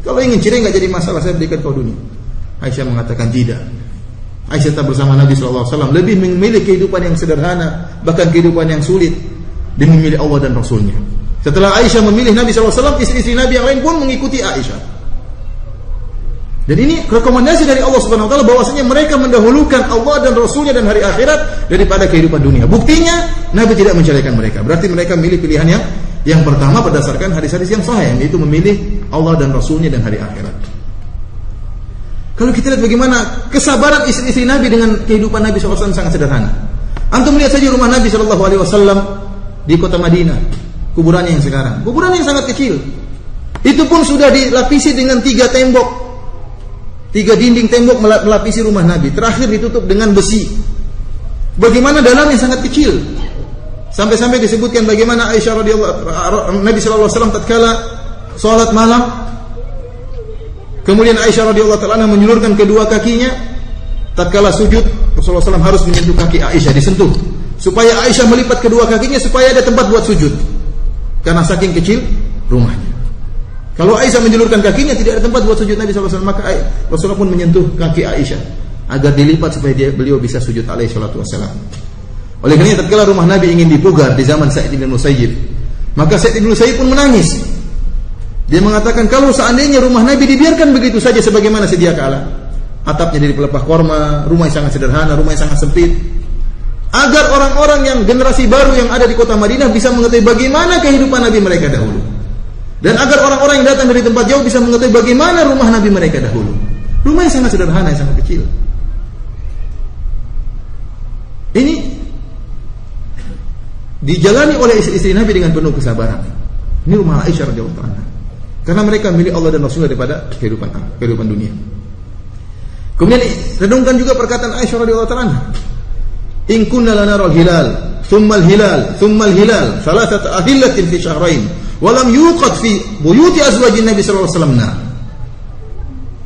Kalau ingin cerai enggak jadi masalah, saya berikan kau dunia." Aisyah mengatakan tidak. Aisyah tetap bersama Nabi SAW, lebih memilih kehidupan yang sederhana, bahkan kehidupan yang sulit, demi memilih Allah dan Rasulnya. Setelah Aisyah memilih Nabi SAW, istri-istri Nabi yang lain pun mengikuti Aisyah. Dan ini rekomendasi dari Allah Subhanahu Wa Taala bahwasanya mereka mendahulukan Allah dan Rasulnya dan hari akhirat daripada kehidupan dunia. Buktinya Nabi tidak menceraikan mereka. Berarti mereka memilih pilihan yang pertama berdasarkan hadis-hadis yang sahih, yaitu memilih Allah dan Rasulnya dan hari akhirat. Kalau kita lihat bagaimana kesabaran istri-istri Nabi dengan kehidupan Nabi SAW sangat sederhana. Antum lihat saja rumah Nabi SAW di kota Madinah, kuburannya yang sekarang, kuburannya yang sangat kecil. Itu pun sudah dilapisi dengan 3 tembok, 3 dinding tembok melapisi rumah Nabi. Terakhir ditutup dengan besi. Bagaimana dalamnya sangat kecil. Sampai-sampai disebutkan bagaimana Aisyah Nabi SAW tatkala salat malam, kemudian Aisyah radhiyallahu taala menjulurkan kedua kakinya, tatkala sujud Rasulullah SAW harus menyentuh kaki Aisyah, disentuh, supaya Aisyah melipat kedua kakinya supaya ada tempat buat sujud, karena saking kecil rumahnya. Kalau Aisyah menjulurkan kakinya tidak ada tempat buat sujud Nabi SAW, maka Rasulullah pun menyentuh kaki Aisyah agar dilipat supaya beliau bisa sujud alaihi salatu wassalam. Oleh karena tatkala rumah Nabi ingin dipugar di zaman Sa'id bin Musayyib, maka Sa'id bin Musayyib pun menangis. Dia mengatakan, kalau seandainya rumah Nabi dibiarkan begitu saja sebagaimana sedia kala, atapnya dari pelepah korma, rumah yang sangat sederhana, rumah yang sangat sempit, agar orang-orang yang generasi baru yang ada di kota Madinah bisa mengetahui bagaimana kehidupan Nabi mereka dahulu. Dan agar orang-orang yang datang dari tempat jauh bisa mengetahui bagaimana rumah Nabi mereka dahulu. Rumah yang sangat sederhana, yang sangat kecil. Ini dijalani oleh istri-istri Nabi dengan penuh kesabaran. Ini rumah Aisyah radhiyallahu anha. Karena mereka milik Allah dan Rasulullah daripada kehidupan dunia. Kemudian renungkan juga perkataan Aisyah radhiyallahu anha. In kunna lanara al-hilal, thumma al-hilal, thumma al-hilal, thalathata ahillatin fi syahrain, wa lam yuqad fi buyuti azwajin Nabi sallallahu alaihi wasallam.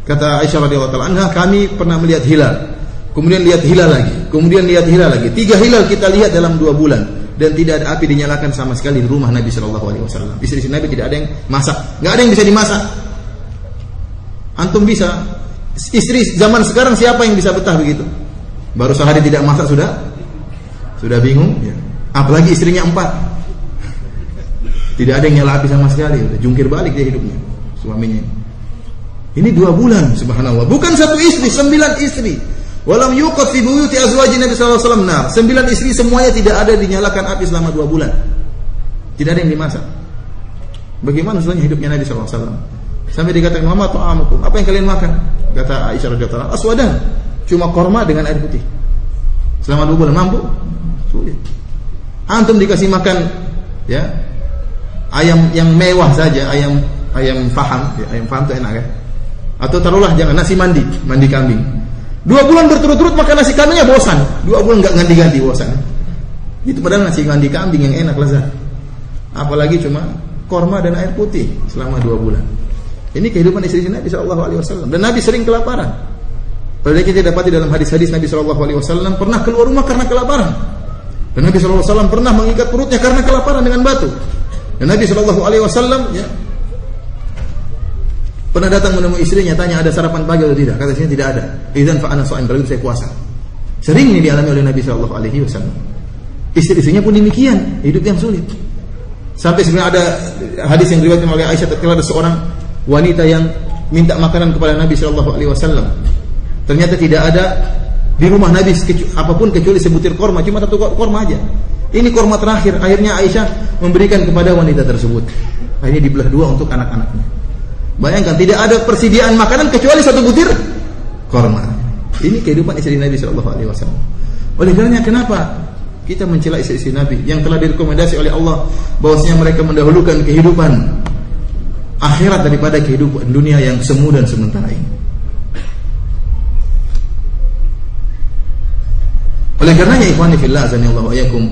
Kata Aisyah radhiyallahu anha, kami pernah melihat hilal, kemudian lihat hilal lagi, kemudian lihat hilal lagi. 3 hilal kita lihat dalam 2 bulan dan tidak ada api dinyalakan sama sekali di rumah Nabi sallallahu alaihi wasallam. Istri-istri Nabi tidak ada yang masak, enggak ada yang bisa dimasak. Antum bisa? Istri zaman sekarang siapa yang bisa betah begitu? Baru sehari tidak masak sudah bingung ya. Apalagi istrinya 4. Tidak ada yang nyala api sama sekali, udah jungkir balik dia hidupnya suaminya. Ini 2 bulan, subhanallah. Bukan 1 istri, 9 istri. Walam yuqad fi buyuti azwajin Nabi sallallahu alaihi wasallam nar. 9 istri semuanya tidak ada dinyalakan api selama 2 bulan. Tidak ada yang dimasak. Bagaimana sebenarnya hidupnya Nabi sallallahu alaihi wasallam? Sampai dikatakan, "Mama ta'amukum." Apa yang kalian makan? Kata Aisyah radhiyallahu anha, "Aswadan." Cuma korma dengan air putih. Selama 2 bulan mampu? Sulit. Antum dikasih makan ya ayam yang mewah saja, ayam faham, ya, ayam faham itu enak kan? Atau taruhlah jangan nasi mandi kambing. 2 bulan berturut-turut makan nasi kambingnya bosan. 2 bulan enggak ganti-ganti bosan. Itu padahal nasi mandi kambing yang enak lezat. Apalagi cuma korma dan air putih selama 2 bulan. Ini kehidupan istri Nabi sallallahu alaihi wasallam. Dan Nabi sering kelaparan. Padahal kita dapati dalam hadis-hadis Nabi sallallahu alaihi wasallam pernah keluar rumah karena kelaparan. Dan Nabi sallallahu alaihi wasallam pernah mengikat perutnya karena kelaparan dengan batu. Dan Nabi sallallahu alaihi wasallam ya pernah datang menemui istrinya, tanya ada sarapan pagi atau tidak? Kata istrinya tidak ada. Idzan fa ana shaim, berarti saya puasa. Sering ini dialami oleh Nabi sallallahu alaihi wasallam. Istri-istrinya pun demikian, hidup yang sulit. Sampai sebenarnya ada hadis yang diriwayatkan oleh Aisyah tatkala ada seorang wanita yang minta makanan kepada Nabi sallallahu alaihi wasallam. Ternyata tidak ada di rumah Nabi apapun kecuali sebutir korma, cuma 1 korma aja. Ini korma terakhir. Akhirnya Aisyah memberikan kepada wanita tersebut. Akhirnya dibelah 2 untuk anak-anaknya. Bayangkan tidak ada persediaan makanan kecuali 1 butir korma. Ini kehidupan istri Nabi sallallahu alaihi wasallam. Oleh karenanya kenapa kita mencela istri-istri Nabi yang telah direkomendasi oleh Allah bahwasanya mereka mendahulukan kehidupan akhirat daripada kehidupan dunia yang semu dan sementara ini. Oleh karenanya ikhwani fillah azanillahu wa iyyakum,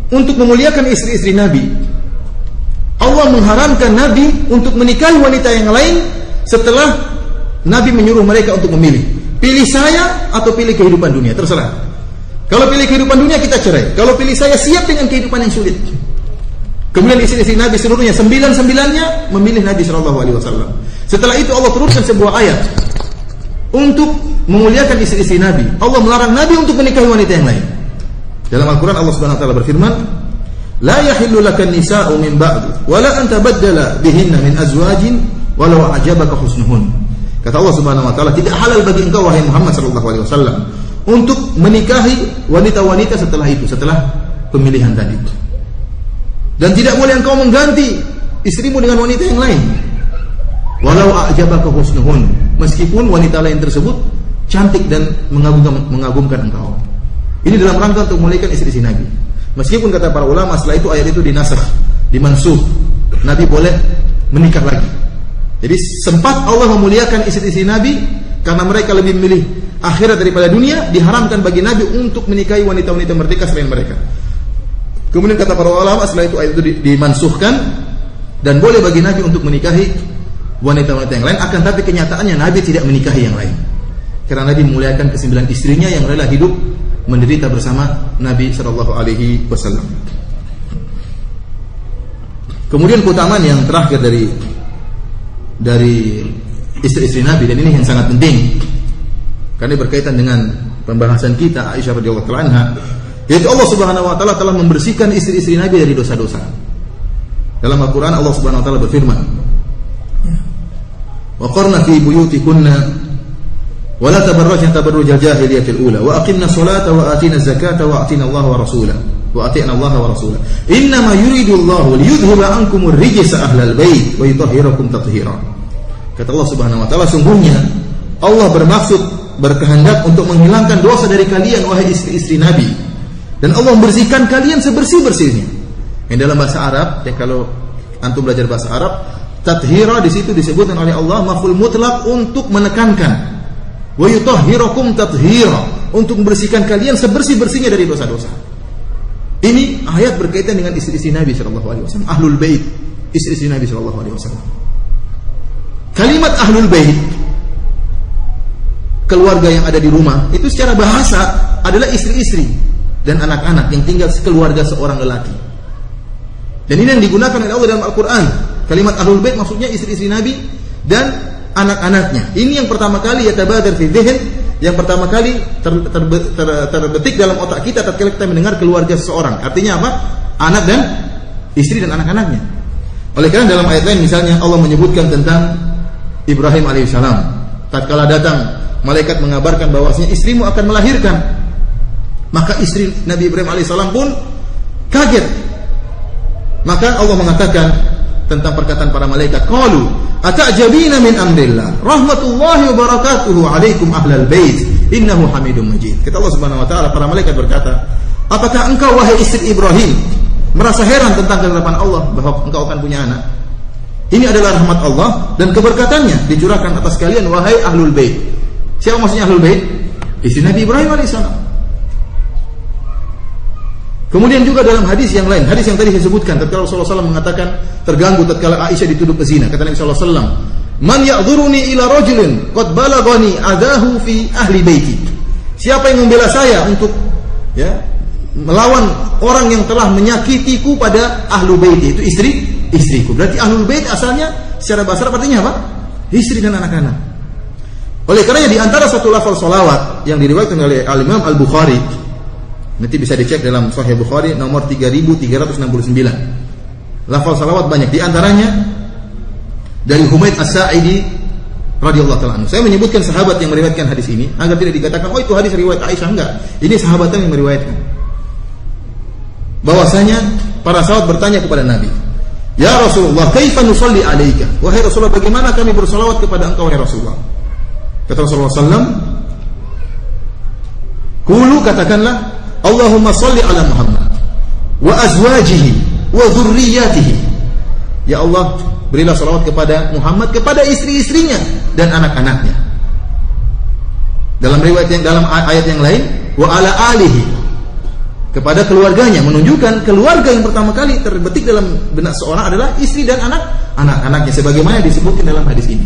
untuk memuliakan istri-istri Nabi, Allah mengharamkan Nabi untuk menikahi wanita yang lain setelah Nabi menyuruh mereka untuk memilih. Pilih saya atau pilih kehidupan dunia, terserah. Kalau pilih kehidupan dunia kita cerai. Kalau pilih saya siap dengan kehidupan yang sulit. Kemudian istri-istri Nabi seluruhnya 9-9-nya memilih Nabi SAW. Setelah itu Allah turunkan sebuah ayat untuk memuliakan istri-istri Nabi. Allah melarang Nabi untuk menikahi wanita yang lain. Dalam Al-Quran Allah Subhanahu Wa Taala berfirman, "La yahillu lakan nisa'u min ba'du, wa la an tabaddala bihinna min azwajin, walau a'jabaka husnuhun." Kata Allah Subhanahu Wa Taala, tidak halal bagi engkau wahai Muhammad sallallahu alaihi wasallam untuk menikahi wanita-wanita setelah itu, setelah pemilihan tadi. Dan tidak boleh engkau mengganti istrimu dengan wanita yang lain. Walau a'jabaka husnuhun, meskipun wanita lain tersebut cantik dan mengagumkan engkau. Ini dalam rangka untuk memuliakan istri-istri Nabi. Meskipun kata para ulama setelah itu ayat itu dinasakh, dimansuh. Nabi boleh menikah lagi. Jadi sempat Allah memuliakan istri-istri Nabi karena mereka lebih memilih akhirat daripada dunia, diharamkan bagi Nabi untuk menikahi wanita-wanita merdeka selain mereka. Kemudian kata para ulama setelah itu ayat itu dimansuhkan dan boleh bagi Nabi untuk menikahi wanita-wanita yang lain, akan tapi kenyataannya Nabi tidak menikahi yang lain. Karena Nabi memuliakan ke-9 istrinya yang rela hidup menderita bersama Nabi sallallahu alaihi wasallam. Kemudian keutamaan yang terakhir dari istri-istri Nabi, dan ini yang sangat penting karena berkaitan dengan pembahasan kita Aisyah radhiyallahu anha, yaitu Allah Subhanahu wa taala telah membersihkan istri-istri Nabi dari dosa-dosa. Dalam Al-Qur'an Allah Subhanahu wa taala berfirman, "Wa qarna fi buyutikunna wa la tabarrajna tabarrujal jahiliyatil ula wa aqimna sholata wa atina zakata wa atina Allah wa rasulahu." wa ati'na Allah wa rasulahu. Innama yuridullahu liyudhhiba ankumur rijsa ahlal bait wa yutahhirakum tathhira. Kata Allah Subhanahu wa taala, sungguhnya Allah berkehendak untuk menghilangkan dosa dari kalian wahai istri-istri Nabi, dan Allah membersihkan kalian sebersih-bersihnya. Yang dalam bahasa Arab, ya kalau antum belajar bahasa Arab, tathhira di situ disebutkan oleh Allah maf'ul mutlaq untuk menekankan. Wa yutahhirakum tathhira, untuk membersihkan kalian sebersih-bersihnya dari dosa-dosa. Ini ayat berkaitan dengan istri-istri Nabi sallallahu alaihi wasallam, ahlul bait, istri-istri Nabi sallallahu alaihi wasallam. Kalimat ahlul bait, keluarga yang ada di rumah, itu secara bahasa adalah istri-istri dan anak-anak yang tinggal sekeluarga seorang lelaki. Dan ini yang digunakan oleh Allah dalam Al-Quran. Kalimat ahlul bait maksudnya istri-istri Nabi dan anak-anaknya. Ini yang pertama kali yatabadar fi dzihn, yang pertama kali terbetik dalam otak kita tatkala kita mendengar keluarga seseorang. Artinya apa? Anak dan istri dan anak-anaknya. Oleh karena dalam ayat lain misalnya Allah menyebutkan tentang Ibrahim alaihissalam. Tatkala datang malaikat mengabarkan bahwasanya istrimu akan melahirkan, maka istri Nabi Ibrahim alaihissalam pun kaget. Maka Allah mengatakan tentang perkataan para malaikat, qalu ata'jabina min amrillah rahmatullahi wa barakatuhu alaikum ahlal bait innahu hamidum majid. Kata Allah Subhanahu wa taala, para malaikat berkata, apakah engkau wahai istri Ibrahim merasa heran tentang ketetapan Allah bahwa engkau akan punya anak? Ini adalah rahmat Allah dan keberkatannya dicurahkan atas kalian wahai ahlul bait. Siapa maksudnya ahlul bait? Istri Nabi Ibrahim alaihissalam. Kemudian juga dalam hadis yang lain, hadis yang tadi saya sebutkan, tatkala Rasulullah SAW mengatakan terganggu tatkala Aisyah dituduh pezina, kata Nabi SAW, man ya'dzuruni ila rajulin qad balaghani adahu fi ahli baiti. Siapa yang membela saya untuk melawan orang yang telah menyakitiku pada ahlu baiti, itu istriku. Berarti ahlul bait asalnya secara bahasa artinya apa? Istri dan anak-anak. Oleh karenanya di antara satu lafaz salawat yang diriwayatkan oleh Al-Imam Al-Bukhari, nanti bisa dicek dalam Sahih Bukhari nomor 3369. Lafaz salawat banyak, di antaranya dari Humaid As-Sa'idi radhiyallahu ta'ala anhu. Saya menyebutkan sahabat yang meriwayatkan hadis ini agar tidak dikatakan oh itu hadis riwayat Aisyah, enggak. Ini sahabatnya yang meriwayatkan. Bahwasanya para sahabat bertanya kepada Nabi, "Ya Rasulullah, kaifa nusalli 'alaika?" Wahai Rasulullah, bagaimana kami bersalawat kepada engkau wahai Rasulullah? Kata Rasulullah sallallahu, "Qulu," katakanlah, Allahumma salli ala Muhammad wa azwajihi wa dzurriyyatihi. Ya Allah, berilah salawat kepada Muhammad, kepada istri-istrinya dan anak-anaknya. Dalam riwayat yang dalam ayat yang lain, wa ala alihi, kepada keluarganya, menunjukkan keluarga yang pertama kali terbetik dalam benak seorang adalah istri dan anak-anaknya sebagaimana disebutkan dalam hadis ini.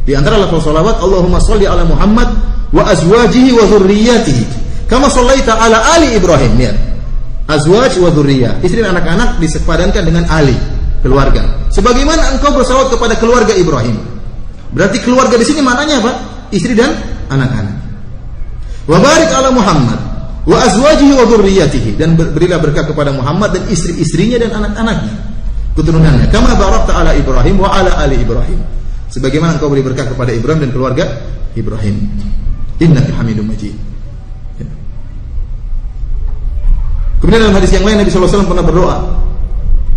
Di antara lafaz salawat, Allahumma salli ala Muhammad wa azwajihi wa dzurriyyatihi. Kama shallaita ala ali Ibrahim, lihat. Azwaj wa dzurriyyah, istri dan anak-anak disepadankan dengan ali, keluarga. Sebagaimana engkau bersalawat kepada keluarga Ibrahim. Berarti keluarga di sini maknanya apa? Istri dan anak-anak. Wa barik ala Muhammad wa azwajihi wa dzurriyyatihi, dan berilah berkah kepada Muhammad dan istri-istrinya dan anak-anaknya, keturunannya. Kama barakta ala Ibrahim wa ala ali Ibrahim. Sebagaimana engkau beri berkah kepada Ibrahim dan keluarga Ibrahim. Innaka Hamidum Majid. Kemudian dalam hadis yang lain Nabi SAW pernah berdoa.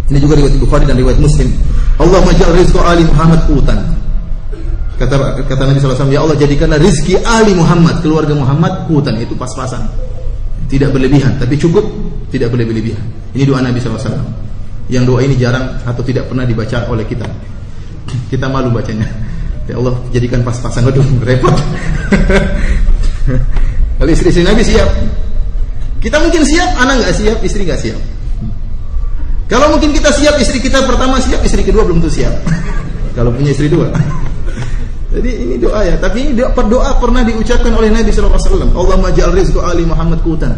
Ini juga riwayat Bukhari dan riwayat Muslim. Allahumma ja'al rizqa ali Muhammad qutan. Kata Nabi SAW, ya Allah jadikanlah rizki ali Muhammad, keluarga Muhammad, qutan, itu pas-pasan. Tidak berlebihan, tapi cukup, tidak boleh berlebihan. Ini doa Nabi SAW. Yang doa ini jarang atau tidak pernah dibaca oleh kita. Kita malu bacanya. Ya Allah jadikan pas-pasan, waduh repot. Kalau istri-istri Nabi siap. Kita mungkin siap, anak nggak siap, istri nggak siap. Kalau mungkin kita siap, istri kita pertama siap, istri kedua belum tentu siap. Kalau punya istri dua. Jadi ini doa ya, tapi ini doa pernah diucapkan oleh Nabi SAW. Allahumma ja'al rizqa ali Muhammad qutan.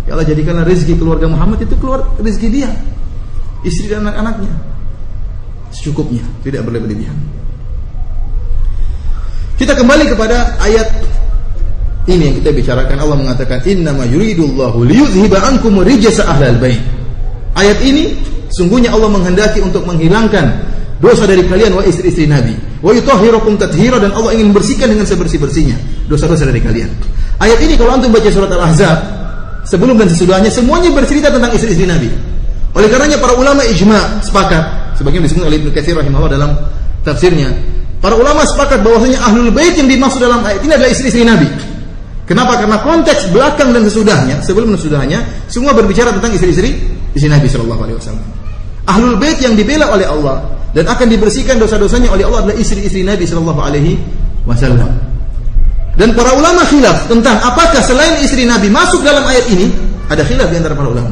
Ya Allah jadikanlah rezeki keluarga Muhammad itu keluar rezeki dia, istri dan anak-anaknya secukupnya, tidak berlebihan. Kita kembali kepada ayat ini yang kita bicarakan. Allah mengatakan innama yuridullahu liyudhhiba ankum rijsa ahlal bait. Ayat ini sungguhnya Allah menghendaki untuk menghilangkan dosa dari kalian wa istri-istri Nabi, wa yutahhirakum tathhira, dan Allah ingin membersihkan dengan sebersih-bersihnya dosa-dosa dari kalian. Ayat ini kalau antum baca surat Al-Ahzab sebelum dan sesudahnya semuanya bercerita tentang istri-istri Nabi. Oleh karenanya para ulama ijma sepakat, sebagaimana disebut oleh Ibnu Katsir rahimahullah dalam tafsirnya, para ulama sepakat bahwasanya ahlul bait yang dimaksud dalam ayat ini adalah istri-istri Nabi. Kenapa? Karena konteks belakang dan sesudahnya, sebelum dan sesudahnya, semua berbicara tentang istri-istri Nabi sallallahu alaihi wasallam. Ahlul bait yang dibela oleh Allah dan akan dibersihkan dosa-dosanya oleh Allah adalah istri-istri Nabi sallallahu alaihi wasallam. Dan para ulama khilaf tentang apakah selain istri Nabi masuk dalam ayat ini, ada khilaf di antara para ulama.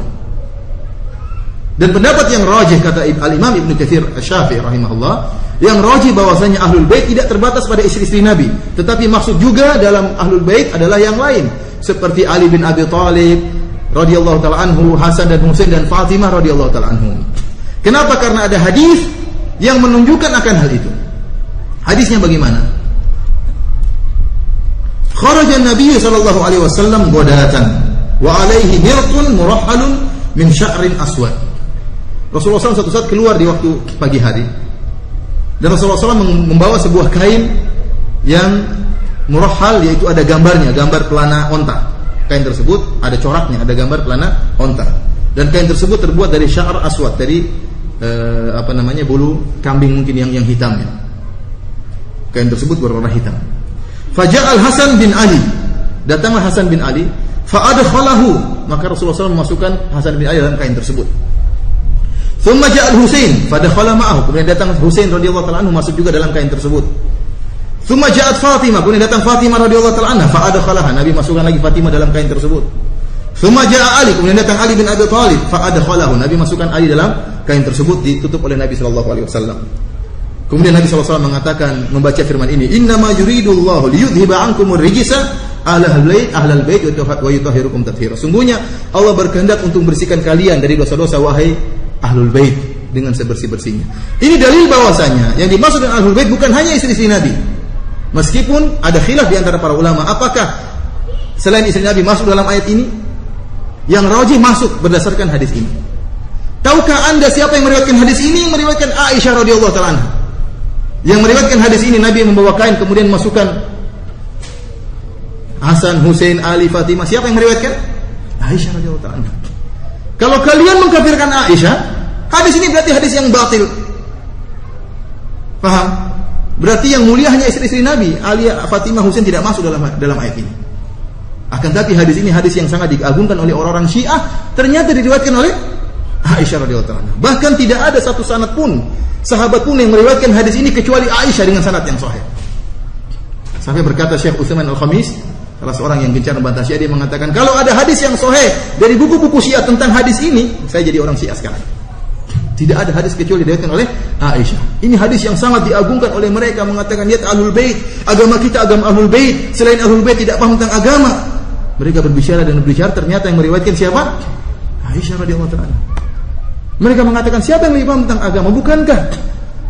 Dan pendapat yang rajih kata Al-Imam Ibnu Katsir Asy-Syafi'i rahimahullah, yang rajih bahwasanya ahlul bait tidak terbatas pada istri-istri Nabi, tetapi maksud juga dalam ahlul bait adalah yang lain, seperti Ali bin Abi Thalib radhiyallahu taala anhu, Hasan dan Husain dan Fatimah radhiyallahu taala anhum. Kenapa? Karena ada hadis yang menunjukkan akan hal itu. Hadisnya bagaimana? Kharaja an-nabiy sallallahu alaihi wasallam ghadatan wa alaihi mirqun murahhalun min sya'rin aswad. Rasulullah SAW suatu saat keluar di waktu pagi hari, dan Rasulullah SAW membawa sebuah kain yang murahhal, yaitu ada gambarnya, gambar pelana onta. Kain tersebut ada coraknya, ada gambar pelana onta, dan kain tersebut terbuat dari sya'ar aswad, dari bulu kambing mungkin yang hitam ya. Kain tersebut berwarna hitam. Faja'al Hasan bin Ali, datanglah Hasan bin Ali, fa'adkhalahu, maka Rasulullah SAW memasukkan Hasan bin Ali dalam kain tersebut. Thumma ja'al Husain fadakhala ma'ahu, kemudian datang Husain radhiyallahu ta'ala anhu masuk juga dalam kain tersebut. Thumma ja'at Fatimah, kemudian datang Fatimah radhiyallahu ta'ala anha fa'adkhalaha, Nabi masukkan lagi Fatimah dalam kain tersebut. Thumma ja'a Ali, kemudian datang Ali bin Abi Thalib fa'adkhalahu, Nabi masukkan Ali dalam kain tersebut, ditutup oleh Nabi sallallahu alaihi wasallam. Kemudian Nabi sallallahu alaihi wasallam mengatakan, membaca firman ini, "Innama yuridullahu liyudhhiba 'ankumur rijsa ahlal bait wa yutahhirukum tathhira." Sungguhnya Allah berkehendak untuk membersihkan kalian dari dosa-dosa wahai ahlul bait dengan sebersih-bersihnya. Ini dalil bahwasanya yang dimaksud dengan ahlul bait bukan hanya istri-istri Nabi. Meskipun ada khilaf di antara para ulama apakah selain istri Nabi masuk dalam ayat ini, yang rajih masuk berdasarkan hadis ini. Tahukah Anda siapa yang meriwayatkan hadis ini? Yang meriwayatkan Aisyah radhiyallahu taala anha. Yang meriwayatkan hadis ini, Nabi membawa kain kemudian masukkan Hasan, Husain, Ali, Fatimah. Siapa yang meriwayatkan? Aisyah radhiyallahu taala anha. Kalau kalian mengkafirkan Aisyah, hadis ini berarti hadis yang batil. Paham? Berarti yang mulia hanya istri-istri Nabi, Ali, Fatimah, Husain tidak masuk dalam ayat ini. Akan tapi hadis ini hadis yang sangat diagungkan oleh orang-orang Syiah, ternyata diriwayatkan oleh Aisyah radhiyallahu anha. Bahkan tidak ada satu sanad pun, sahabat pun yang meriwayatkan hadis ini kecuali Aisyah dengan sanad yang sahih. Sampai berkata Syekh Utsman Al-Khamis, salah seorang yang gencar membantah Syiah, dia mengatakan, kalau ada hadis yang sahih dari buku-buku Syiah tentang hadis ini, saya jadi orang Syiah sekarang. Tidak ada hadis kecuali diriwayatkan oleh Aisyah. Ini hadis yang sangat diagungkan oleh mereka, mengatakan dia ahlul bait, agama kita agama ahlul bait, selain ahlul bait tidak paham tentang agama. Mereka berbicara dan berbicara, ternyata yang meriwayatkan siapa? Aisyah radhiyallahu ta'ala. Mereka mengatakan, siapa yang lebih paham tentang agama? Bukankah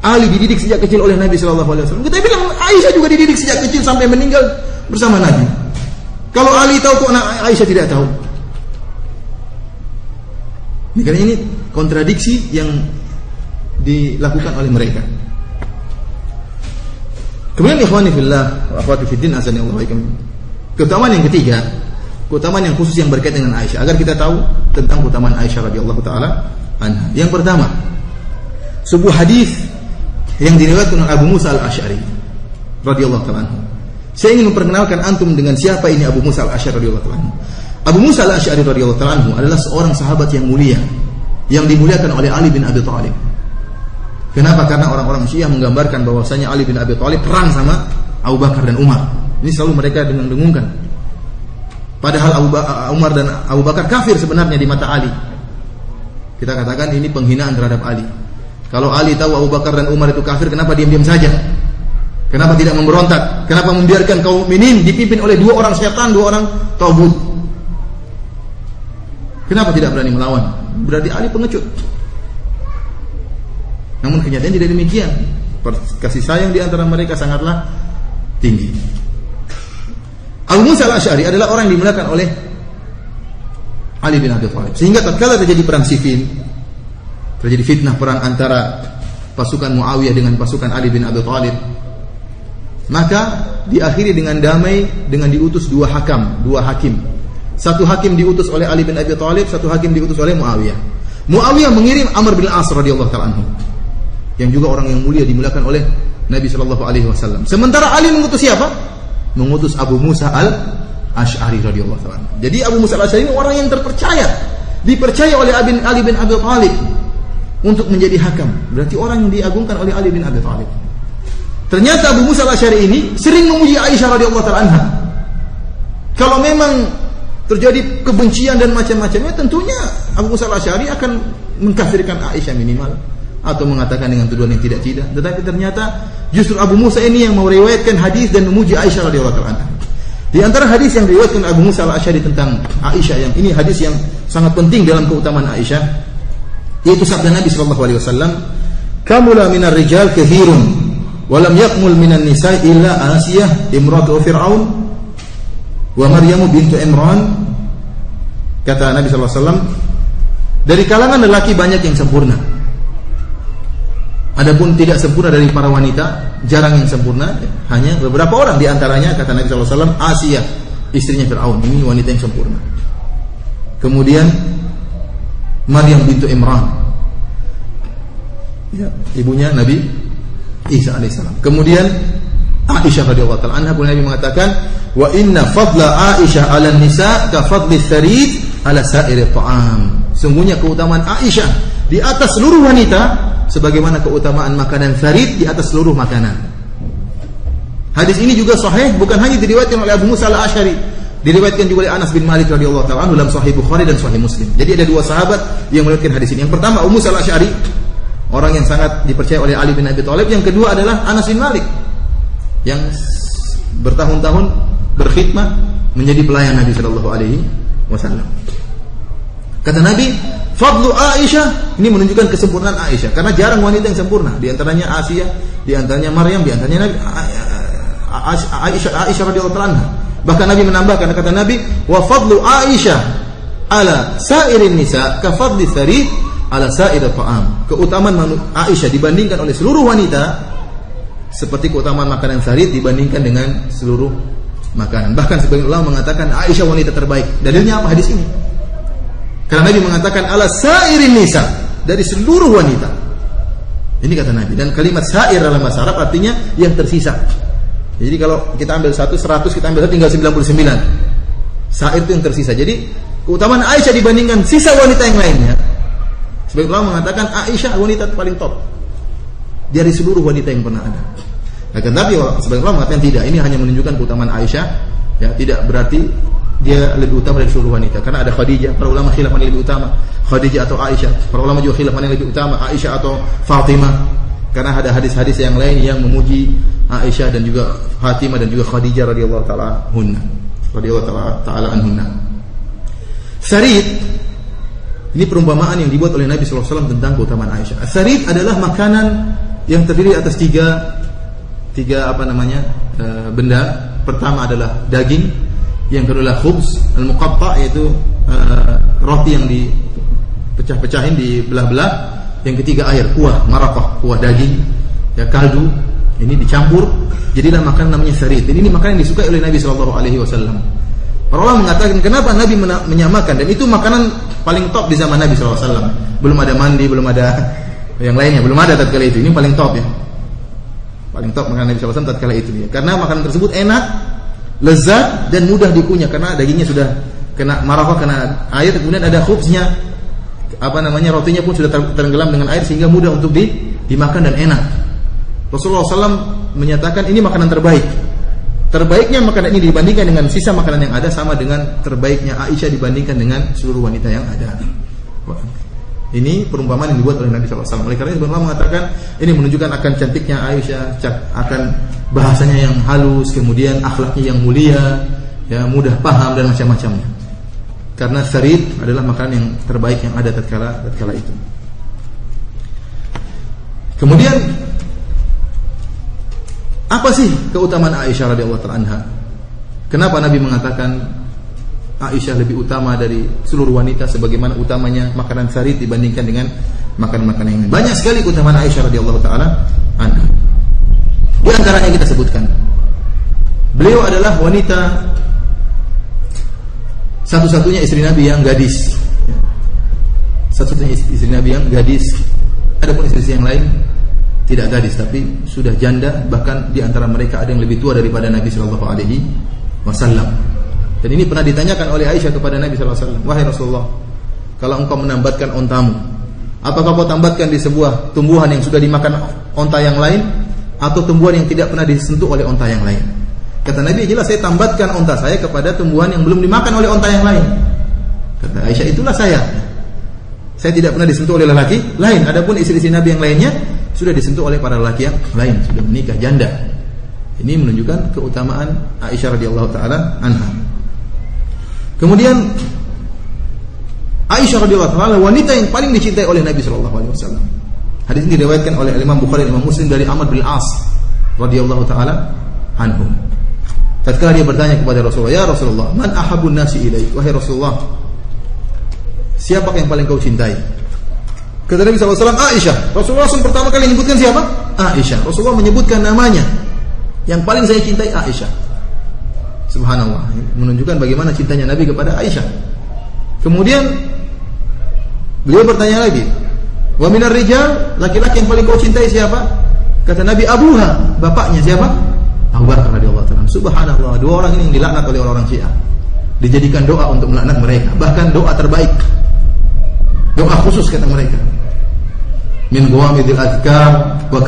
Ali dididik sejak kecil oleh Nabi sallallahu alaihi wasallam? Kita bilang Aisyah juga dididik sejak kecil sampai meninggal bersama Nabi. Kalau Ali tahu kok Aisyah tidak tahu? Karena ini kontradiksi yang dilakukan oleh mereka. Kemudian ikhwani fillah wa akhwati fiddin azani Allah wa ikum. Keutamaan yang ketiga, keutamaan yang khusus yang berkaitan dengan Aisyah, agar kita tahu tentang keutamaan Aisyah radhiyallahu taala anha. Yang pertama, sebuah hadis yang diriwayatkan oleh Abu Musa Al-Asy'ari radhiyallahu taala anhu. Saya ingin memperkenalkan antum dengan siapa ini Abu Musa Al-Asy'ari radhiyallahu taala anhu. Abu Musa Al-Asy'ari radhiyallahu taala anhu adalah seorang sahabat yang mulia, yang dimuliakan oleh Ali bin Abi Thalib. Kenapa? Karena orang-orang Syiah menggambarkan bahwasanya Ali bin Abi Thalib perang sama Abu Bakar dan Umar. Ini selalu mereka dengung-dengungkan. Padahal Umar dan Abu Bakar kafir sebenarnya di mata Ali. Kita katakan ini penghinaan terhadap Ali. Kalau Ali tahu Abu Bakar dan Umar itu kafir, kenapa diam-diam saja? Kenapa tidak memberontak? Kenapa membiarkan kaum mukminin dipimpin oleh dua orang setan, dua orang tagut? Kenapa tidak berani melawan? Berarti Ali pengecut. Namun kenyataan tidak demikian. Kasih sayang di antara mereka sangatlah tinggi. Abu Musa Al-Asy'ari adalah orang yang dimuliakan oleh Ali bin Abi Thalib. Sehingga tatkala terjadi perang Siffin, terjadi fitnah perang antara pasukan Muawiyah dengan pasukan Ali bin Abi Thalib, maka diakhiri dengan damai dengan diutus dua hakim Satu hakim diutus oleh Ali bin Abi Thalib, satu hakim diutus oleh Muawiyah. Muawiyah mengirim Amr bin As radhiyallahu ta'ala anhu, yang juga orang yang mulia, dimuliakan oleh Nabi sallallahu alaihi wasallam. Sementara Ali mengutus siapa? Mengutus Abu Musa al-Asy'ari radhiyallahu ta'ala anhu. Jadi Abu Musa al-Asy'ari orang yang terpercaya, dipercaya oleh Ali bin Abi Thalib untuk menjadi hakam. Berarti orang yang diagungkan oleh Ali bin Abi Thalib. Ternyata Abu Musa al-Asy'ari ini sering memuji Aisyah radhiyallahu ta'ala anha. Kalau memang terjadi kebencian dan macam-macamnya, tentunya Abu Musa al-Asy'ari akan mengkafirkan Aisyah minimal, atau mengatakan dengan tuduhan yang tidak-tidak. Tetapi ternyata justru Abu Musa ini yang meriwayatkan hadis dan memuji Aisyah radhiyallahu ta'ala anha. Di antara hadis yang diriwayatkan Abu Musa al-Asy'ari tentang Aisyah, yang ini hadis yang sangat penting dalam keutamaan Aisyah, yaitu sabda Nabi sallallahu alaihi wasallam, "Kamula minar rijal katsirun wa lam yakmul minan nisa illa Asiyah imratu Fir'aun wa Maryam bintu Imran." Kata Nabi sallallahu alaihi wasallam, dari kalangan lelaki banyak yang sempurna, adapun tidak sempurna dari para wanita, jarang yang sempurna, hanya beberapa orang. Di antaranya kata Nabi sallallahu alaihi wasallam, Asiyah, istrinya Fir'aun, ini wanita yang sempurna. Kemudian Maryam bintu Imran, ya, ibunya Nabi Isa alaihissalam. Kemudian Aisyah radhiyallahu ta'ala anha, Nabi mengatakan, wa inna fadla Aisyah 'ala nisa ka fadli tsarid 'ala sa'iri ta'am. Sungguhnya keutamaan Aisyah di atas seluruh wanita sebagaimana keutamaan makanan tsarid di atas seluruh makanan. Hadis ini juga sahih, bukan hanya diriwayatkan oleh Abu Musa al-Asy'ari, diriwayatkan juga oleh Anas bin Malik radhiyallahu ta'ala anhu dalam Sahih Bukhari dan Sahih Muslim. Jadi ada dua sahabat yang meriwayatkan hadis ini. Yang pertama Abu Musa al-Asy'ari, orang yang sangat dipercaya oleh Ali bin Abi Thalib. Yang kedua adalah Anas bin Malik, yang bertahun-tahun berkhidmah menjadi pelayan Nabi sallallahu alaihi wasallam. Kata Nabi, fadlu Aisyah, ini menunjukkan kesempurnaan Aisyah, karena jarang wanita yang sempurna. Di antaranya Asiyah, di antaranya Maryam, di antaranya Nabi Aisyah radhiyallahu anha. Bahkan Nabi menambahkan, kata Nabi, wa fadlu Aisyah ala sa'irin nisa ka fadli tsarid ala sa'ir ta'am. Keutamaan Aisyah dibandingkan oleh seluruh wanita seperti keutamaan makanan tsarid dibandingkan dengan seluruh makanan. Bahkan sebagian ulama mengatakan Aisyah wanita terbaik. Dalilnya apa hadis ini? Karena Nabi mengatakan ala sa'irin nisa, dari seluruh wanita. Ini kata Nabi. Dan kalimat sa'ir dalam bahasa Arab artinya yang tersisa. Jadi kalau kita ambil 100, kita ambil tinggal 99. Sa'ir itu yang tersisa. Jadi keutamaan Aisyah dibandingkan sisa wanita yang lainnya, sebagian ulama mengatakan Aisyah wanita paling top dari seluruh wanita yang pernah ada. Akan tapi sebagian ulama mengatakan tidak, ini hanya menunjukkan keutamaan Aisyah, ya, tidak berarti dia lebih utama dari seluruh wanita. Karena ada Khadijah, para ulama khilaf mana yang lebih utama, Khadijah atau Aisyah. Para ulama juga khilaf mana yang lebih utama, Aisyah atau Fatimah. Karena ada hadis-hadis yang lain yang memuji Aisyah dan juga Fatimah dan juga Khadijah radhiyallahu taala anhunna. Sarid, ini perumpamaan yang dibuat oleh Nabi sallallahu alaihi wasallam tentang keutamaan Aisyah. Sarid adalah makanan yang terdiri atas tiga benda. Pertama adalah daging, yang kedua adalah khubz al-muqatta, yaitu roti yang dipecah-pecahin, dibelah-belah. Yang ketiga air, kuah, maraqah, kuah daging, ya, kaldu. Ini dicampur, jadilah makanan namanya sarid. Ini makanan yang disukai oleh Nabi sallallahu alaihi wasallam. Para ulama mengatakan kenapa Nabi menyamakan, dan itu makanan paling top di zaman Nabi sallallahu alaihi wasallam. Belum ada mandi, belum ada yang lainnya, belum ada tatkala itu. Ini paling top, ya. Paling top makanan Nabi sallallahu alaihi wasallam tatkala itu, ya. Karena makanan tersebut enak, lezat dan mudah dikunyah karena dagingnya sudah kena maraqah, kena air, kemudian ada khubznya, rotinya pun sudah tenggelam dengan air sehingga mudah untuk dimakan dan enak. Rasulullah SAW menyatakan ini makanan terbaik. Terbaiknya makanan ini dibandingkan dengan sisa makanan yang ada sama dengan terbaiknya Aisyah dibandingkan dengan seluruh wanita yang ada. Ini perumpamaan yang dibuat oleh Nabi SAW. Oleh karena itu ulama mengatakan ini menunjukkan akan cantiknya Aisyah, akan bahasanya yang halus, kemudian akhlaknya yang mulia, ya, mudah paham dan macam-macamnya. Karena sarid adalah makanan yang terbaik yang ada tatkala itu. Kemudian apa sih keutamaan Aisyah radhiyallahu ta'ala anha? Kenapa Nabi mengatakan Aisyah lebih utama dari seluruh wanita sebagaimana utamanya makanan sarid dibandingkan dengan makanan-makanan yang lain? Banyak sekali keutamaan Aisyah radhiyallahu ta'ala anha. Di antara yang kita sebutkan, beliau adalah wanita satu-satunya istri Nabi yang gadis. Satu-satunya istri Nabi yang gadis. Adapun istri yang lain tidak gadis tapi sudah janda, bahkan di antara mereka ada yang lebih tua daripada Nabi sallallahu alaihi wasallam. Dan ini pernah ditanyakan oleh Aisyah kepada Nabi sallallahu alaihi wasallam, "Wahai Rasulullah, kalau engkau menambatkan ontamu, apakah kau tambatkan di sebuah tumbuhan yang sudah dimakan onta yang lain atau tumbuhan yang tidak pernah disentuh oleh onta yang lain?" Kata Nabi, "Jelas saya tambatkan onta saya kepada tumbuhan yang belum dimakan oleh onta yang lain." Kata Aisyah, "Itulah saya. Saya tidak pernah disentuh oleh lelaki lain. Adapun istri-istri Nabi yang lainnya sudah disentuh oleh para lelaki yang lain, sudah menikah janda." Ini menunjukkan keutamaan Aisyah radhiyallahu taala anha. Kemudian Aisyah radhiyallahu taala wanita yang paling dicintai oleh Nabi sallallahu alaihi wasallam. Hadis ini diriwayatkan oleh Imam Bukhari dan Imam Muslim dari Amr bin As radhiyallahu taala anhu. Tatkala dia bertanya kepada Rasulullah, "Ya Rasulullah, man ahabun nasi ilaik?" Wahai Rasulullah, siapa yang paling kau cintai? Kata Nabi SAW, Aisyah. Rasulullah langsung pertama kali menyebutkan siapa? Aisyah. Rasulullah menyebutkan namanya. Yang paling saya cintai Aisyah. Subhanallah. Menunjukkan bagaimana cintanya Nabi kepada Aisyah. Kemudian beliau bertanya lagi, "Wa minar rijal, laki-laki yang paling kau cintai siapa?" Kata Nabi, "Abuha." Bapaknya siapa? Abu Bakar radhiyallahu ta'ala. Subhanallah, dua orang ini yang dilaknat oleh orang Syiah. Dijadikan doa untuk melaknat mereka, bahkan doa terbaik. Doa khusus kata mereka. Min ghamidil azkar wa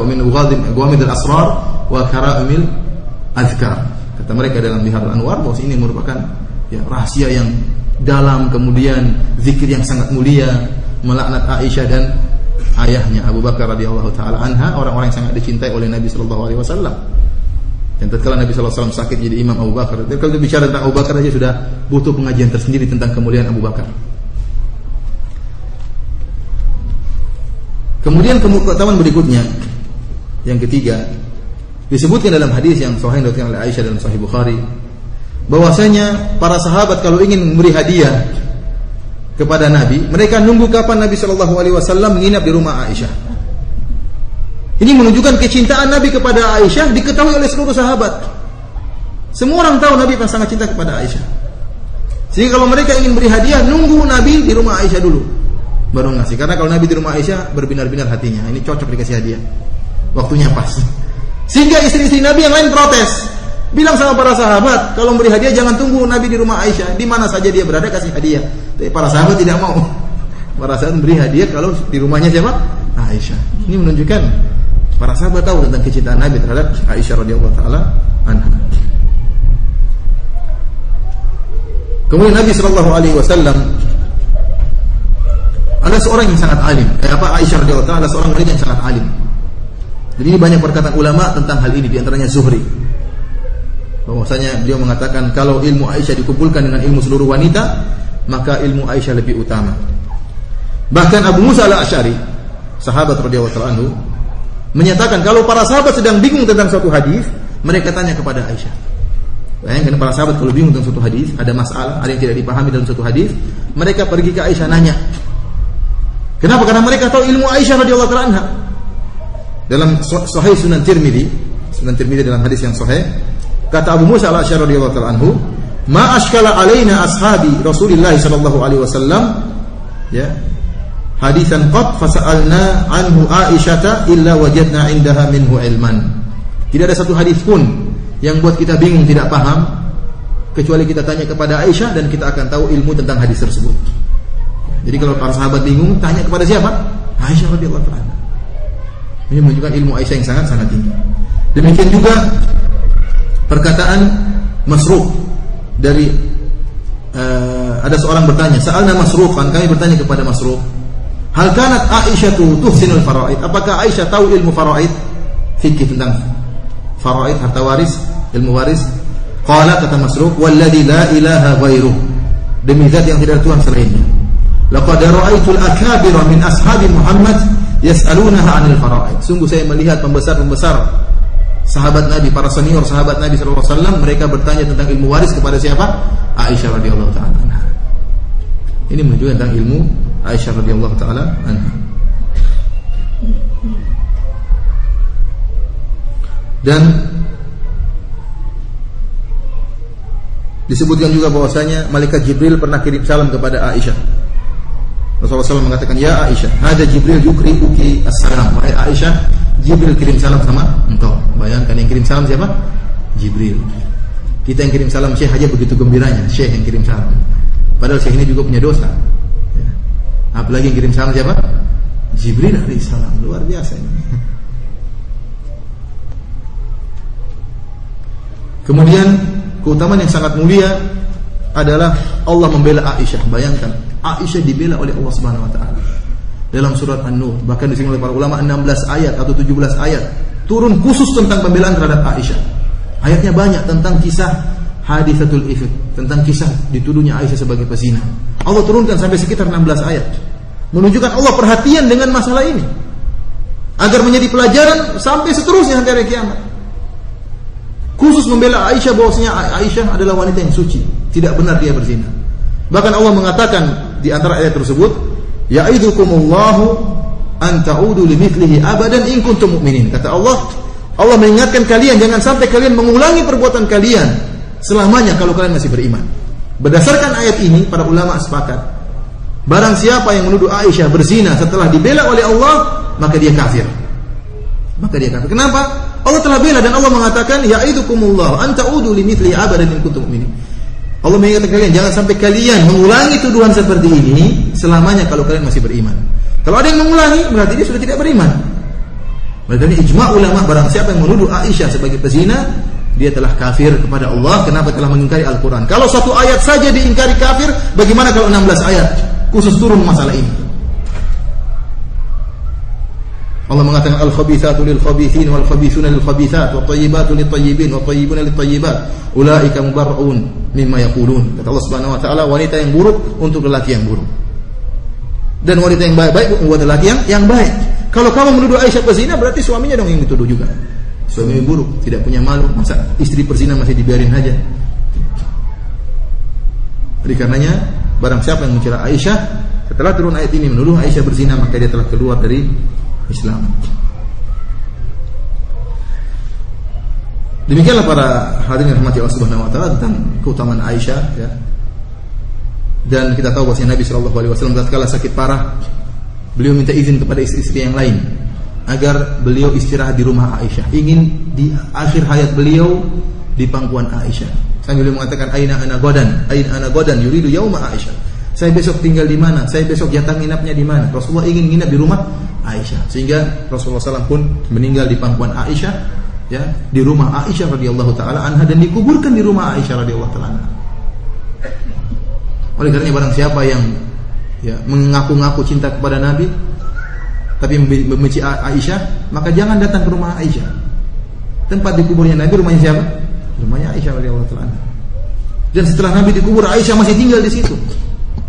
min ghamidil asrar wa kara'imil azkar. Kata mereka dalam Biharul Anwar bahwa ini merupakan rahasia yang dalam, kemudian zikir yang sangat mulia, melaknat Aisyah dan ayahnya Abu Bakar radhiyallahu taala anha, orang-orang yang sangat dicintai oleh Nabi sallallahu alaihi wasallam. Dan tatkala Nabi sallallahu alaihi wasallam sakit jadi Imam Abu Bakar. Kalau bicara tentang Abu Bakar saja sudah butuh pengajian tersendiri tentang kemuliaan Abu Bakar. Kemudian keutamaan berikutnya yang ketiga disebutkan dalam hadis yang sahih diriwayatkan oleh Aisyah dalam Sahih Bukhari, bahwasanya para sahabat kalau ingin memberi hadiah kepada Nabi, mereka nunggu kapan Nabi sallallahu alaihi wasallam menginap di rumah Aisyah. Ini menunjukkan kecintaan Nabi kepada Aisyah diketahui oleh seluruh sahabat. Semua orang tahu Nabi sangat cinta kepada Aisyah. Sehingga kalau mereka ingin beri hadiah, nunggu Nabi di rumah Aisyah dulu baru ngasih. Karena kalau Nabi di rumah Aisyah berbinar-binar hatinya, ini cocok dikasih hadiah. Waktunya pas. Sehingga istri-istri Nabi yang lain protes. Bilang sama para sahabat, kalau beri hadiah jangan tunggu Nabi di rumah Aisyah. Di mana saja dia berada kasih hadiah. Tapi para sahabat tidak mau. Para sahabat beri hadiah kalau di rumahnya siapa? Aisyah. Ini menunjukkan para sahabat tahu tentang kecintaan Nabi terhadap Aisyah radhiyallahu taala anha. Kemudian Nabi sallallahu alaihi wasallam ada seorang yang sangat alim. Aisyah radhiyallahu taala seorang wanita yang sangat alim. Jadi ini banyak perkataan ulama tentang hal ini, di antaranya Zuhri. Bahwasanya beliau mengatakan kalau ilmu Aisyah dikumpulkan dengan ilmu seluruh wanita, maka ilmu Aisyah lebih utama. Bahkan Abu Musa al-Asy'ari, sahabat radhiyallahu taala anhu, menyatakan kalau para sahabat sedang bingung tentang suatu hadis, mereka tanya kepada Aisyah. Bayangkan para sahabat kalau bingung tentang suatu hadis, ada masalah, ada yang tidak dipahami dalam suatu hadis, mereka pergi ke Aisyah nanya. Kenapa? Karena mereka tahu ilmu Aisyah radhiyallahu taala anha. Dalam Sahih Sunan Tirmidzi dalam hadis yang sahih, kata Abu Musa al-Asy'ari radhiyallahu taala anhu, "Ma ashkala alaina ashabi Rasulillah sallallahu alaihi wasallam ya hadisan qad fasa'alna anhu Aisyata illa wajadna indaha minhu ilman." Tidak ada satu hadis pun yang buat kita bingung tidak paham kecuali kita tanya kepada Aisyah dan kita akan tahu ilmu tentang hadis tersebut. Jadi kalau para sahabat bingung tanya kepada siapa? Aisyah radhiyallahu taala. Ini menunjukkan ilmu Aisyah yang sangat-sangat tinggi. Demikian juga perkataan Masruq dari ada seorang bertanya, sa'alna Masruqan, kami bertanya kepada Masruq, hal kanat Aisyatu tuhsinul faraid? Apakah Aisyah tahu ilmu faraid? Fikih tentang faraid, harta waris, ilmu waris. Qala, kata Masruq, walladzi la ilaha ghairuh, demi zat yang tidak ada Tuhan selainnya, laqad ra'aitul akabira min ashabi Muhammad yas'alunaha 'anil faraid. Sungguh saya melihat pembesar-pembesar sahabat Nabi, para senior sahabat Nabi sallallahu alaihi wasallam, mereka bertanya tentang ilmu waris kepada siapa? Aisyah radhiyallahu taala anha. Ini menunjukkan tentang ilmu Aisyah radhiyallahu taala anha. Dan Disebutkan juga bahwasanya malaikat Jibril pernah kirim salam kepada Aisyah. Rasulullah SAW mengatakan, "Ya Aisyah, ada Jibril yukri'uki assalam." Wahai Aisyah, Jibril kirim salam sama engkau. Bayangkan yang kirim salam siapa? Jibril. Kita yang kirim salam Syekh aja begitu gembiranya, Syekh yang kirim salam. Padahal Syekh ini juga punya dosa. Ya. Apalagi yang kirim salam siapa? Jibril alaihissalam. Luar biasa ini. Kemudian keutamaan yang sangat mulia adalah Allah membela Aisyah. Bayangkan, Aisyah dibela oleh Allah Subhanahu wa taala. Dalam surat An-Nur, bahkan disebut oleh para ulama 16 ayat atau 17 ayat turun khusus tentang pembelaan terhadap Aisyah. Ayatnya banyak tentang kisah hadisatul ifk, tentang kisah dituduhnya Aisyah sebagai pezina. Allah turunkan sampai sekitar 16 ayat. Menunjukkan Allah perhatian dengan masalah ini agar menjadi pelajaran sampai seterusnya sampai hari kiamat. Khusus membela Aisyah bahwasanya Aisyah adalah wanita yang suci, tidak benar dia berzina. Bahkan Allah mengatakan di antara ayat tersebut, "Ya'idukumullahu an ta'udu limithlihi abadan in kuntum mu'minin." Kata Allah, Allah mengingatkan kalian jangan sampai kalian mengulangi perbuatan kalian selamanya kalau kalian masih beriman. Berdasarkan ayat ini para ulama sepakat, barang siapa yang menuduh Aisyah berzina setelah dibela oleh Allah, maka dia kafir. Maka dia kafir. Kenapa? Allah telah bela dan Allah mengatakan, "Ya'idukumullahu an ta'udu limithlihi abadan in kuntum mu'minin." Allah mengingatkan kalian jangan sampai kalian mengulangi tuduhan seperti ini selamanya kalau kalian masih beriman. Kalau ada yang mengulangi berarti dia sudah tidak beriman. Berarti ijma' ulama barang siapa yang menuduh Aisyah sebagai pezina, dia telah kafir kepada Allah. Kenapa? Telah mengingkari Al-Quran. Kalau satu ayat saja diingkari kafir, bagaimana kalau 16 ayat khusus turun masalah ini? Allah mengatakan al-khabithatu lil-khabithin wal-khabithuna lil-khabithat wat-thayyibatu lit-thayyibin wat-thayyibuna lit-thayyibat ulaika mubarra'un mimma yaqulun. Kata Allah Subhanahu wa taala, wanita yang buruk untuk lelaki yang buruk dan wanita yang baik-baik untuk lelaki yang baik. Kalau kamu menuduh Aisyah berzina, berarti suaminya dong yang dituduh juga. Suami buruk, tidak punya malu, masa istri berzina masih dibiarin saja. Oleh karenanya, barang siapa yang mencela Aisyah setelah turun ayat ini menuduh Aisyah berzina, maka dia telah keluar dari Islam. Demikianlah para hadirin yang dirahmati Allah Subhanahu wa taala tentang keutamaan Aisyah, ya. Dan kita tahu bahwa Nabi sallallahu alaihi wasallam tatkala sakit parah, beliau minta izin kepada istri-istri yang lain agar beliau istirahat di rumah Aisyah. Ingin di akhir hayat beliau di pangkuan Aisyah. Sambil beliau mengatakan aina ana godan yuridu yauma Aisyah. Saya besok tinggal di mana? Saya besok jatah nginapnya di mana? Rasulullah ingin nginap di rumah Aisyah. Sehingga Rasulullah SAW pun meninggal di pangkuan Aisyah, ya, di rumah Aisyah radhiyallahu taala anha dan dikuburkan di rumah Aisyah radhiyallahu taala anha. Oleh karena barang siapa yang mengaku-ngaku cinta kepada Nabi tapi membenci Aisyah, maka jangan datang ke rumah Aisyah. Tempat dikuburnya Nabi rumahnya siapa? Rumahnya Aisyah radhiyallahu taala anha. Dan setelah Nabi dikubur, Aisyah masih tinggal di situ.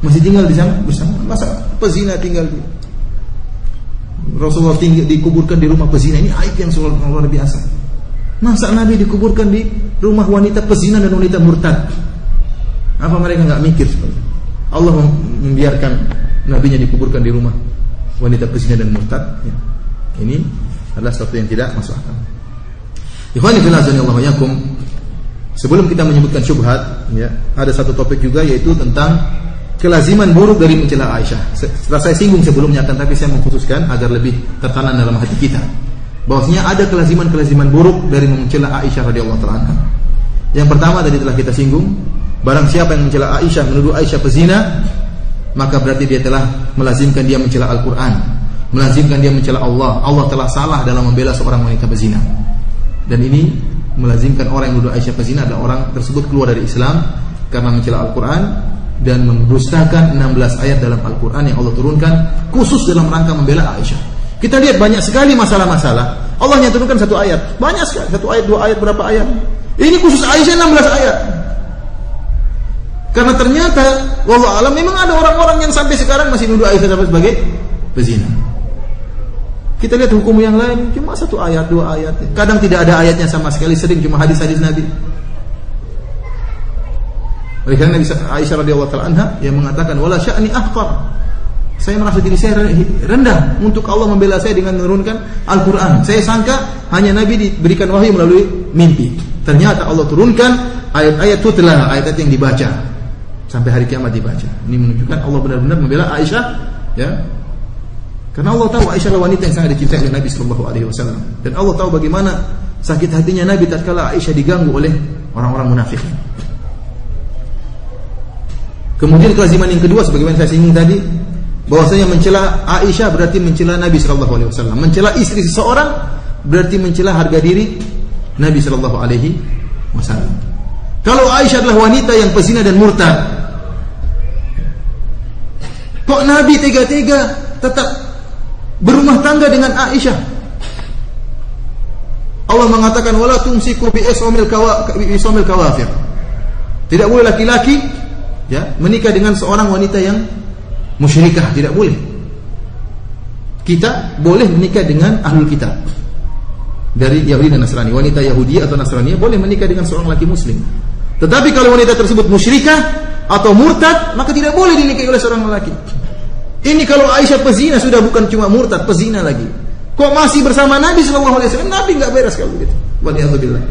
Masih tinggal di sana bersama. Masa pezina tinggal di Rasulullah dikuburkan di rumah pezina? Ini aib yang luar biasa. Masa Nabi dikuburkan di rumah wanita pezina dan wanita murtad? Apa mereka enggak mikir seperti itu? Allah membiarkan nabinya dikuburkan di rumah wanita pezina dan murtad, ya. Ini adalah sesuatu yang tidak masuk akal. Ikhwani fillah azanillahu wa iyyakum. Sebelum kita menyebutkan syubhat, ya, ada satu topik juga yaitu tentang kelaziman buruk dari mencela Aisyah. Setelah saya singgung sebelumnya, tapi saya mengkhususkan agar lebih tertanam dalam hati kita bahwasanya ada kelaziman-kelaziman buruk dari mencela Aisyah radhiyallahu taala anha. Yang pertama tadi telah kita singgung, barang siapa yang mencela Aisyah, menuduh Aisyah pezina, maka berarti dia telah melazimkan dia mencela Al-Quran, melazimkan dia mencela Allah. Allah telah salah dalam membela seorang wanita pezina. Dan ini melazimkan orang yang menuduh Aisyah pezina adalah orang tersebut keluar dari Islam karena mencela Al-Quran dan mendustakan 16 ayat dalam Al-Quran yang Allah turunkan khusus dalam rangka membela Aisyah. Kita lihat banyak sekali masalah-masalah Allah yang turunkan satu ayat, banyak sekali, satu ayat, dua ayat, berapa ayat. Ini khusus Aisyah 16 ayat. Karena ternyata wallahu alam memang ada orang-orang yang sampai sekarang masih menuduh Aisyah sebagai pezina. Kita lihat hukum yang lain cuma satu ayat, dua ayat. Kadang tidak ada ayatnya sama sekali, sering cuma hadis-hadis Nabi. Oleh karena Aisyah radhiyallahu taala anha yang mengatakan wala sya'ni ahqar. Saya merasa diri saya rendah untuk Allah membela saya dengan menurunkan Al-Quran. Saya sangka hanya Nabi diberikan wahyu melalui mimpi. Ternyata Allah turunkan ayat-ayat tutla, ayat-ayat yang dibaca sampai hari kiamat dibaca. Ini menunjukkan Allah benar-benar membela Aisyah, ya. Karena Allah tahu Aisyah adalah wanita yang sangat dicintai oleh Nabi sallallahu alaihi wasallam, dan Allah tahu bagaimana sakit hatinya Nabi tatkala Aisyah diganggu oleh orang-orang munafik. Kemudian kelaziman yang kedua sebagaimana saya singgung tadi, bahwasanya mencela Aisyah berarti mencela Nabi sallallahu alaihi wasallam. Mencela istri seseorang berarti mencela harga diri Nabi sallallahu alaihi wasallam. Kalau Aisyah adalah wanita yang pezina dan murtad, kok Nabi tega-tega tetap berumah tangga dengan Aisyah? Allah mengatakan wala tumsiku bi ismil kawafir. Tidak boleh laki-laki, ya, menikah dengan seorang wanita yang musyrikah, tidak boleh. Kita boleh menikah dengan ahlul kitab dari Yahudi dan Nasrani. Wanita Yahudi atau Nasrani boleh menikah dengan seorang laki muslim. Tetapi kalau wanita tersebut musyrikah atau murtad, maka tidak boleh dinikahi oleh seorang lelaki. Ini kalau Aisyah pezina, sudah bukan cuma murtad, pezina lagi. Kok masih bersama Nabi sallallahu alaihi wasallam? Nabi enggak beres kalau begitu. Waliyadzubillah.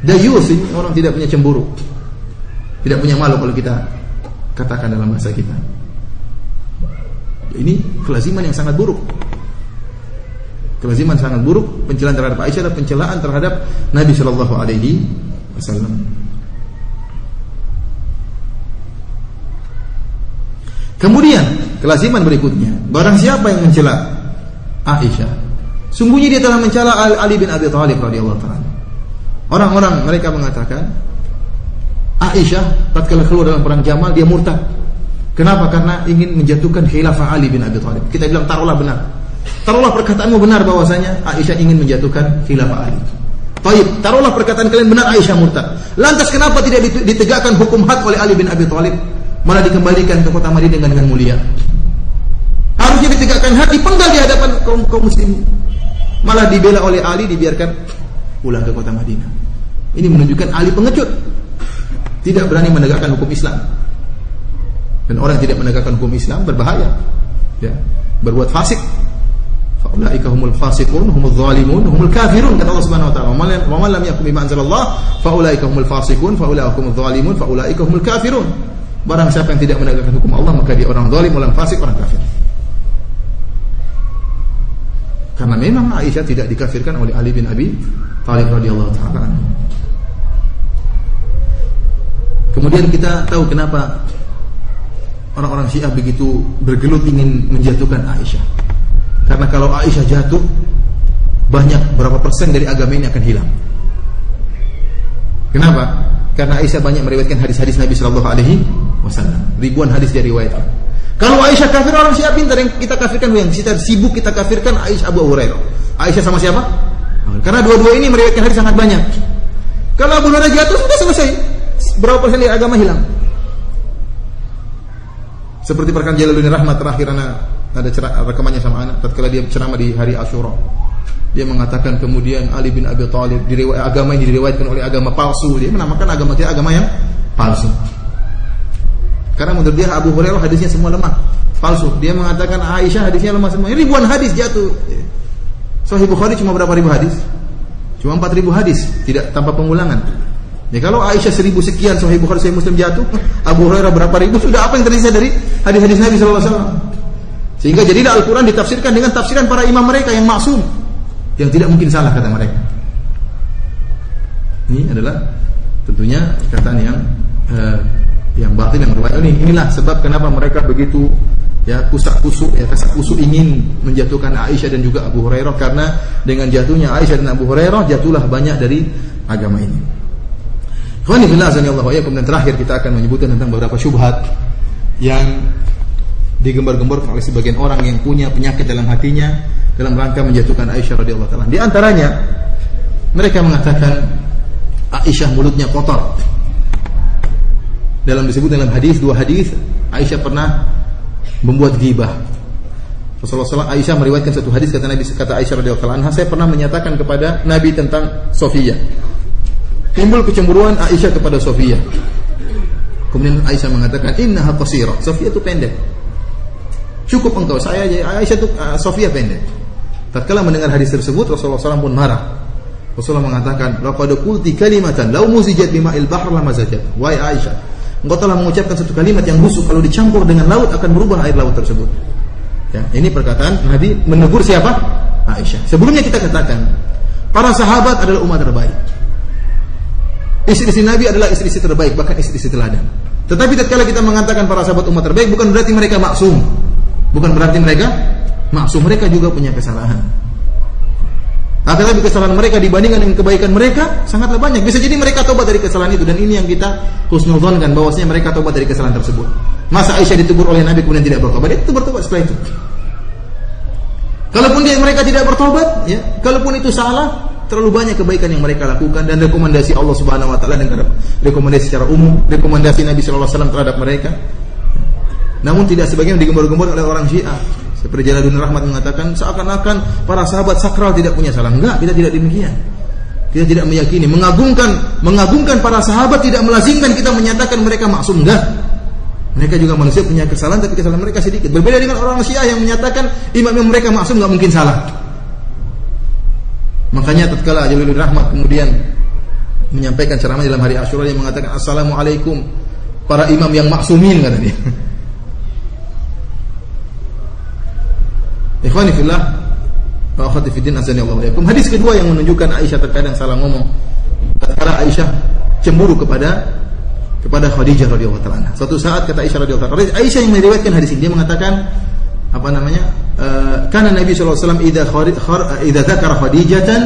Dayus, ini orang tidak punya cemburu. Tidak punya malu kalau kita katakan dalam bahasa kita. Ini kelaziman yang sangat buruk. Kelaziman sangat buruk. Pencelaan terhadap Aisyah adalah pencelaan terhadap Nabi sallallahu alaihi wasallam. Kemudian kelaziman berikutnya, barang siapa yang mencela Aisyah, sungguhnya dia telah mencela Ali bin Abi Thalib radhiyallahu ta'ala. Orang-orang mereka mengatakan Aisyah tatkala keluar dalam perang Jamal dia murtad. Kenapa? Karena ingin menjatuhkan khilafah Ali bin Abi Thalib. Kita bilang taruhlah benar. Taruhlah perkataanmu benar bahwasanya Aisyah ingin menjatuhkan khilafah Ali. Baik, taruhlah perkataan kalian benar Aisyah murtad. Lantas kenapa tidak ditegakkan hukum had oleh Ali bin Abi Thalib? Malah dikembalikan ke kota Madinah dengan mulia. Harusnya ditegakkan had, dipenggal di hadapan kaum muslimin. Malah dibela oleh Ali, dibiarkan pulang ke kota Madinah. Ini menunjukkan Ali pengecut, tidak berani menegakkan hukum Islam. Dan orang yang tidak menegakkan hukum Islam berbahaya, ya, berbuat fasik. Faulaika humul fasiqun, humul zalimun, humul kafirun, kata Allah Subhanahu wa taala. Wa man lam yakum bima anzalallah, faulaika humul fasiqun, faulaika humul zalimun, faulaika humul kafirun. Barang siapa yang tidak menegakkan hukum Allah, maka dia orang zalim, orang fasik, orang kafir. Karena memang Aisyah tidak dikafirkan oleh Ali bin Abi Thalib radhiyallahu taala anhu. Kemudian kita tahu kenapa orang-orang Syiah begitu bergelut ingin menjatuhkan Aisyah. Karena kalau Aisyah jatuh, banyak berapa persen dari agama ini akan hilang. Kenapa? Karena Aisyah banyak meriwayatkan hadis-hadis Nabi sallallahu alaihi wasallam. Ribuan hadis dia riwayatkan. Kalau Aisyah kafir, orang Syiah pintar yang kita kafirkan, yang kita sibuk kita kafirkan Aisyah Abu Hurairah. Aisyah sama siapa? Karena dua-dua ini meriwayatkan hadis sangat banyak. Kalau Abu Hurairah jatuh, sudah selesai. Berapa persen dari agama hilang? Seperti perkataan Jalaluddin Rahmat terakhir, ada rekamannya sama anak tatkala dia ceramah di hari Asyura. Dia mengatakan kemudian Ali bin Abi Thalib agama ini diriwayatkan oleh agama palsu. Dia menamakan agama kita agama yang palsu. Karena menurut dia Abu Hurairah hadisnya semua lemah, palsu. Dia mengatakan Aisyah hadisnya lemah semua. Ini ribuan hadis jatuh. Sahih Bukhari cuma berapa ribu hadis? Cuma 4.000 hadis, tidak tanpa pengulangan. Ya kalau Aisyah 1.000 sekian, Sahih Bukhari, Sahih Muslim jatuh, Abu Hurairah berapa ribu, sudah apa yang tersisa dari hadis-hadis Nabi sallallahu alaihi wasallam? Sehingga jadilah Al-Quran ditafsirkan dengan tafsiran para imam mereka yang maksum, yang tidak mungkin salah kata mereka. Ini adalah tentunya perkataan yang batil, yang berbahaya. Inilah sebab kenapa mereka begitu kasak-kusuk ingin menjatuhkan Aisyah dan juga Abu Hurairah, karena dengan jatuhnya Aisyah dan Abu Hurairah jatuhlah banyak dari agama ini. Dan terakhir kita akan menyebutkan tentang beberapa syubhat yang digembar-gemborkan oleh sebagian orang yang punya penyakit dalam hatinya dalam rangka menjatuhkan Aisyah radhiyallahu taala. Di antaranya mereka mengatakan Aisyah mulutnya kotor. Disebut dalam dua hadis Aisyah pernah membuat ghibah. Rasulullah SAW, Aisyah meriwayatkan satu hadis, kata Aisyah radhiyallahu anha, saya pernah menyatakan kepada Nabi tentang Sofiyah. Timbul kecemburuan Aisyah kepada Sofiyah. Kemudian Aisyah mengatakan, innaha qasira. Sofiyah itu pendek. Cukup engkau, saya aja. Aisyah itu Sofiyah pendek. Tatkala mendengar hadis tersebut, Rasulullah SAW pun marah. Rasulullah mengatakan, "Laqad qulti kalimatan law muzijat bima'il bahr lamazajat." Wahai Aisyah, engkau telah mengucapkan satu kalimat yang busuk, kalau dicampur dengan laut akan berubah air laut tersebut. Ya, ini perkataan Nabi menegur siapa? Aisyah. Sebelumnya kita katakan, para sahabat adalah umat terbaik. Istri-istri Nabi adalah istri-istri terbaik, bahkan istri-istri teladan. Tetapi tatkala kita mengatakan para sahabat umat terbaik, bukan berarti mereka maksum. Bukan berarti mereka maksum, mereka juga punya kesalahan. Tetapi kesalahan mereka dibandingkan dengan kebaikan mereka sangatlah banyak. Bisa jadi mereka tobat dari kesalahan itu, dan ini yang kita husnudzonkan bahwasanya mereka tobat dari kesalahan tersebut. Masa Aisyah ditegur oleh Nabi kemudian tidak bertobat? Dia itu bertobat setelah itu. Kalaupun mereka tidak bertobat, ya, kalaupun itu salah, terlalu banyak kebaikan yang mereka lakukan dan rekomendasi Allah Subhanahu wa taala dan rekomendasi secara umum, rekomendasi Nabi sallallahu alaihi wasallam terhadap mereka. Namun tidak sebagaimana digembor-gembor oleh orang Syiah. Seperti Jalaluddin Rahmat mengatakan seakan-akan para sahabat sakral tidak punya salah. Enggak, kita tidak demikian. Kita tidak meyakini mengagungkan para sahabat tidak melazimkan kita menyatakan mereka maksum. Enggak. Mereka juga manusia punya kesalahan, tapi kesalahan mereka sedikit. Berbeda dengan orang Syiah yang menyatakan imam yang mereka maksum enggak mungkin salah. Makanya tatkala Jalaluddin Rahmat kemudian menyampaikan ceramah dalam hari Asyura, yang mengatakan assalamualaikum para imam yang maksumin, kata dia. Ikhwani fillah wa akhwati fiddin, azani Allah wa iyyakum. Hadis kedua yang menunjukkan Aisyah terkadang salah ngomong. Tatkala Aisyah cemburu kepada Khadijah radhiyallahu taala anha. Suatu saat kata Aisyah radhiyallahu taala, Aisyah yang meriwayatkan hadis ini, dia mengatakan karena Nabi sallallahu alaihi wasallam idza dzakara Khadijatan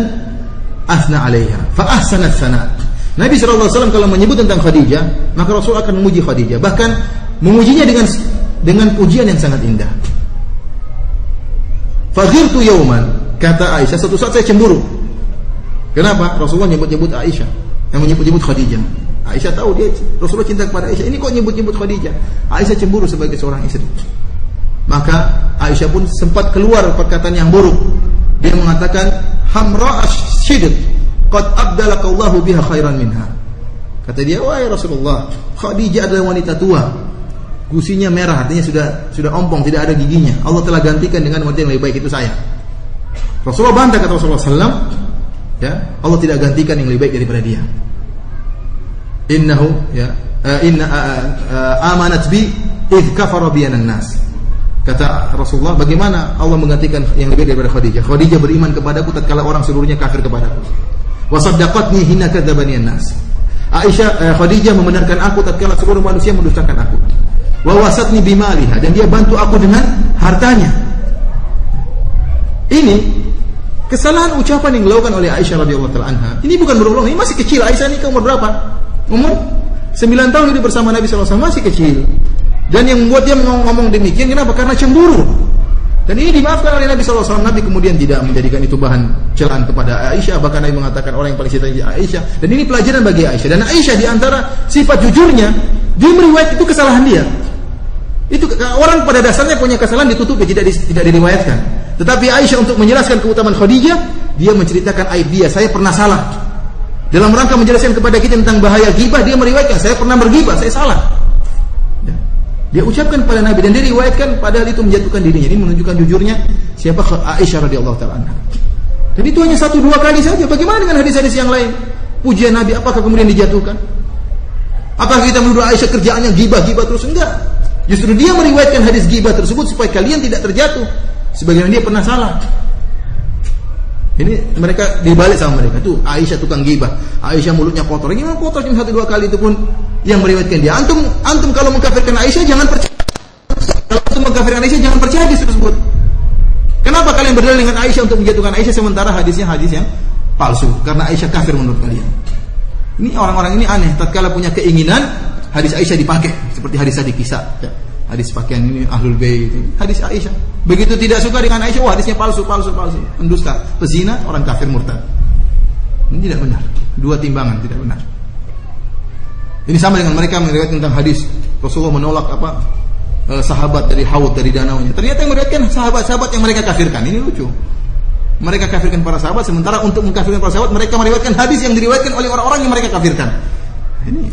asna 'alaiha fa ahsanat sana. Nabi sallallahu alaihi wasallam kalau menyebut tentang Khadijah, maka Rasul akan memuji Khadijah, bahkan memujinya dengan pujian yang sangat indah. Faghirtu yauman, kata Aisyah, suatu saat saya cemburu. Kenapa? Rasulullah nyebut-nyebut Aisyah, yang menyebut-nyebut Khadijah. Aisyah tahu dia Rasulullah cinta kepada Aisyah, ini kok nyebut-nyebut Khadijah. Aisyah cemburu sebagai seorang istri. Maka Aisyah pun sempat keluar perkataan yang buruk. Dia mengatakan, "Hamra asyidq, qad abdalakallahu biha khairan minha." Kata dia, "Wahai Rasulullah, Khadijah adalah wanita tua. Gusinya merah, artinya sudah ompong, tidak ada giginya. Allah telah gantikan dengan wanita yang lebih baik, itu saya." Rasulullah bantah, kata Rasulullah sallam, ya, Allah tidak gantikan yang lebih baik daripada dia. Innahu amanat bi idh kafara biyanan nas. Kata Rasulullah, bagaimana Allah menggantikan yang lebih daripada Khadijah? Khadijah beriman kepadaku tatkala orang seluruhnya kafir kepadaku. Wa saddaqatni hina kadzabani an-nas. Khadijah membenarkan aku tatkala seluruh manusia mendustakan aku. Wa wasatni bimaliha, dan dia bantu aku dengan hartanya. Ini kesalahan ucapan yang dilakukan oleh Aisyah radhiyallahu taala anha. Ini bukan berulang, ini masih kecil. Aisyah ini umur berapa? Umur 9 tahun hidup bersama Nabi sallallahu alaihi wasallam, masih kecil. Dan yang membuat dia ngomong demikian kenapa? Karena cemburu. Dan ini dimaafkan oleh Nabi sallallahu alaihi wasallam. Nabi kemudian tidak menjadikan itu bahan celaan kepada Aisyah, bahkan Nabi mengatakan orang yang paling cinta Aisyah. Dan ini pelajaran bagi Aisyah. Dan Aisyah di antara sifat jujurnya, dia meriwayat itu kesalahan dia. Itu orang pada dasarnya punya kesalahan ditutupi, tidak diriwayatkan. Tetapi Aisyah untuk menjelaskan keutamaan Khadijah, dia menceritakan aib dia. Saya pernah salah. Dalam rangka menjelaskan kepada kita tentang bahaya ghibah, dia meriwayatkan, saya pernah berghibah, saya salah. Dia ucapkan kepada Nabi dan dia riwayatkan, padahal itu menjatuhkan dirinya. Ini menunjukkan jujurnya siapa Aisyah radhiyallahu taala anha. Dan itu hanya 1-2 kali saja. Bagaimana dengan hadis-hadis yang lain? Pujian Nabi apakah kemudian dijatuhkan? Apakah kita menuduh Aisyah kerjaannya ghibah terus? Enggak. Justru dia meriwayatkan hadis ghibah tersebut supaya kalian tidak terjatuh sebagaimana dia pernah salah. Ini mereka dibalik sama mereka. Tuh Aisyah tukang ghibah, Aisyah mulutnya kotor. Gimana kotor cuma 1-2 kali, itu pun yang meriwayatkan dia. Antum kalau mengkafirkan Aisyah jangan percaya. Kalau antum mengkafirkan Aisyah jangan percaya hadis tersebut. Kenapa kalian berdalil dengan Aisyah untuk menjatuhkan Aisyah sementara hadisnya hadis yang palsu? Karena Aisyah kafir menurut kalian. Ini orang-orang ini aneh. Tatkala punya keinginan, hadis Aisyah dipakai. Seperti hadis tadi kisah. Ya. Hadis pakaian ini Ahlul Bait, hadis Aisyah. Begitu tidak suka dengan Aisyah, wah hadisnya palsu. Pendusta, pezina, orang kafir murtad. Ini tidak benar. 2 timbangan, tidak benar. Ini sama dengan mereka meriwayatkan tentang hadis Rasulullah menolak sahabat dari haud, dari danaunya. Ternyata yang meriwayatkan sahabat-sahabat yang mereka kafirkan. Ini lucu. Mereka kafirkan para sahabat, sementara untuk mengkafirkan para sahabat mereka meriwayatkan hadis yang diriwayatkan oleh orang-orang yang mereka kafirkan. Ini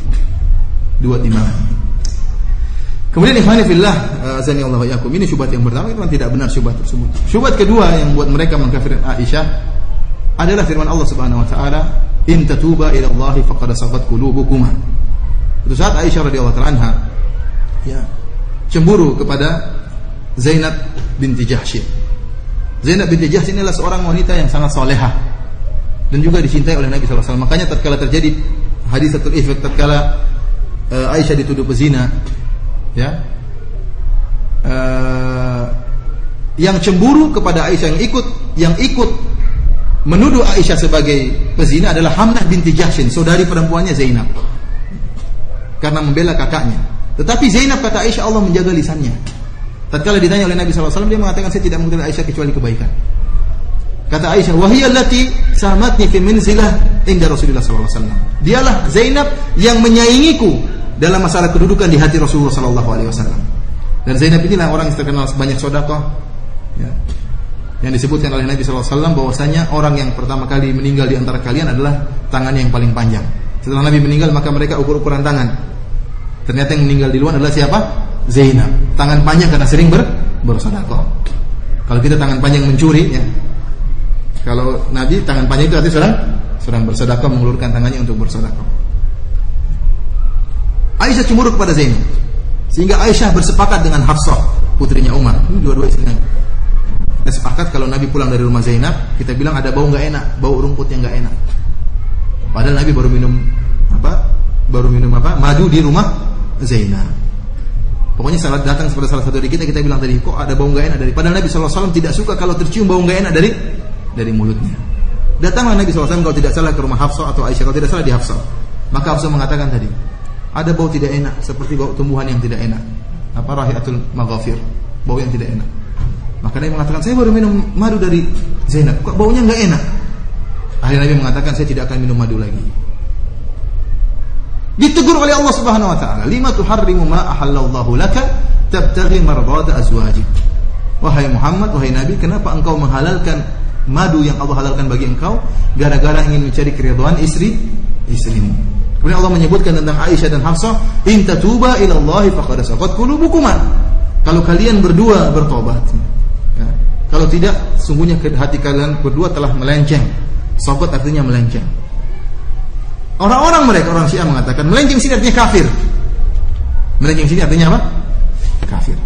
2 timbangan. Kemudian ikhwani fillah, azani Allah wa iyyakum. Ini syubhat yang pertama, itu tidak benar syubhat tersebut. Syubhat kedua yang buat mereka mengkafirkan Aisyah, adalah firman Allah Subhanahu wa taala, "In tatuba ila Allah faqad sagat qulubukuma." Itu saat Aisyah radhiyallahu taala anha cemburu kepada Zainab binti Jahsy. Zainab binti Jahsy inilah seorang wanita yang sangat salehah dan juga dicintai oleh Nabi sallallahu alaihi wasallam. Makanya tatkala terjadi hadisatul ifk, tatkala Aisyah dituduh pezina, yang cemburu kepada Aisyah, yang ikut menuduh Aisyah sebagai pezina adalah Hamnah binti Jahsy, saudari perempuannya Zainab, karena membela kakaknya. Tetapi Zainab, kata Aisyah, Allah menjaga lisannya. Tatkala ditanya oleh Nabi SAW, dia mengatakan, saya tidak mengetahui Aisyah kecuali kebaikan. Kata Aisyah, wahiyya allati samatni fi manzilah inda Rasulullah SAW. Dialah Zainab yang menyaingiku dalam masalah kedudukan di hati Rasulullah SAW. Dan Zainab inilah orang yang terkenal banyak sedekah, yang disebutkan oleh Nabi SAW bahwasanya orang yang pertama kali meninggal di antara kalian adalah tangannya yang paling panjang. Setelah Nabi meninggal, maka mereka ukur-ukuran tangan. Ternyata yang meninggal di luar adalah siapa? Zainab. Tangan panjang karena sering bersedekah. Kalau kita tangan panjang mencuri, kalau Nabi tangan panjang itu artinya sedang bersedekah, mengulurkan tangannya untuk bersedekah. Aisyah cemburu kepada Zainab, sehingga Aisyah bersepakat dengan Hafsah, putrinya Umar. Ini dua-dua istrinya. Kita sepakat kalau Nabi pulang dari rumah Zainab, kita bilang ada bau nggak enak, bau rumput yang nggak enak. Padahal Nabi baru minum madu di rumah Zainab. Pokoknya saat datang kepada salah satu dari kita bilang tadi, kok ada bau nggak enak dari. Padahal Nabi SAW tidak suka kalau tercium bau nggak enak dari mulutnya. Datanglah Nabi SAW kalau tidak salah ke rumah Hafsah atau Aisyah, kalau tidak salah di Hafsah. Maka Hafsah mengatakan tadi, ada bau tidak enak seperti bau tumbuhan yang tidak enak. Rahiatul maghafir, bau yang tidak enak. Maka Nabi mengatakan, saya baru minum madu dari Zainab, kok baunya nggak enak. Akhirnya Nabi mengatakan, saya tidak akan minum madu lagi. Ditegur oleh Allah Subhanahu wa taala, lima tuharrimu ma ahallallahu laka tabtaghi mardada azwajik. Wahai Muhammad, wahai Nabi, kenapa engkau menghalalkan madu yang Allah halalkan bagi engkau gara-gara ingin mencari keridhaan istrimu. Kemudian Allah menyebutkan tentang Aisyah dan Hafsah, in tatuba ila Allah faqad sagat qulubukuma. Kalau kalian berdua bertobat, kalau tidak, sungguhnya hati kalian berdua telah melenceng. Sagat artinya melenceng. Orang-orang mereka, orang Syiah mengatakan melenceng sini artinya kafir. Melenceng sini artinya apa? Kafir.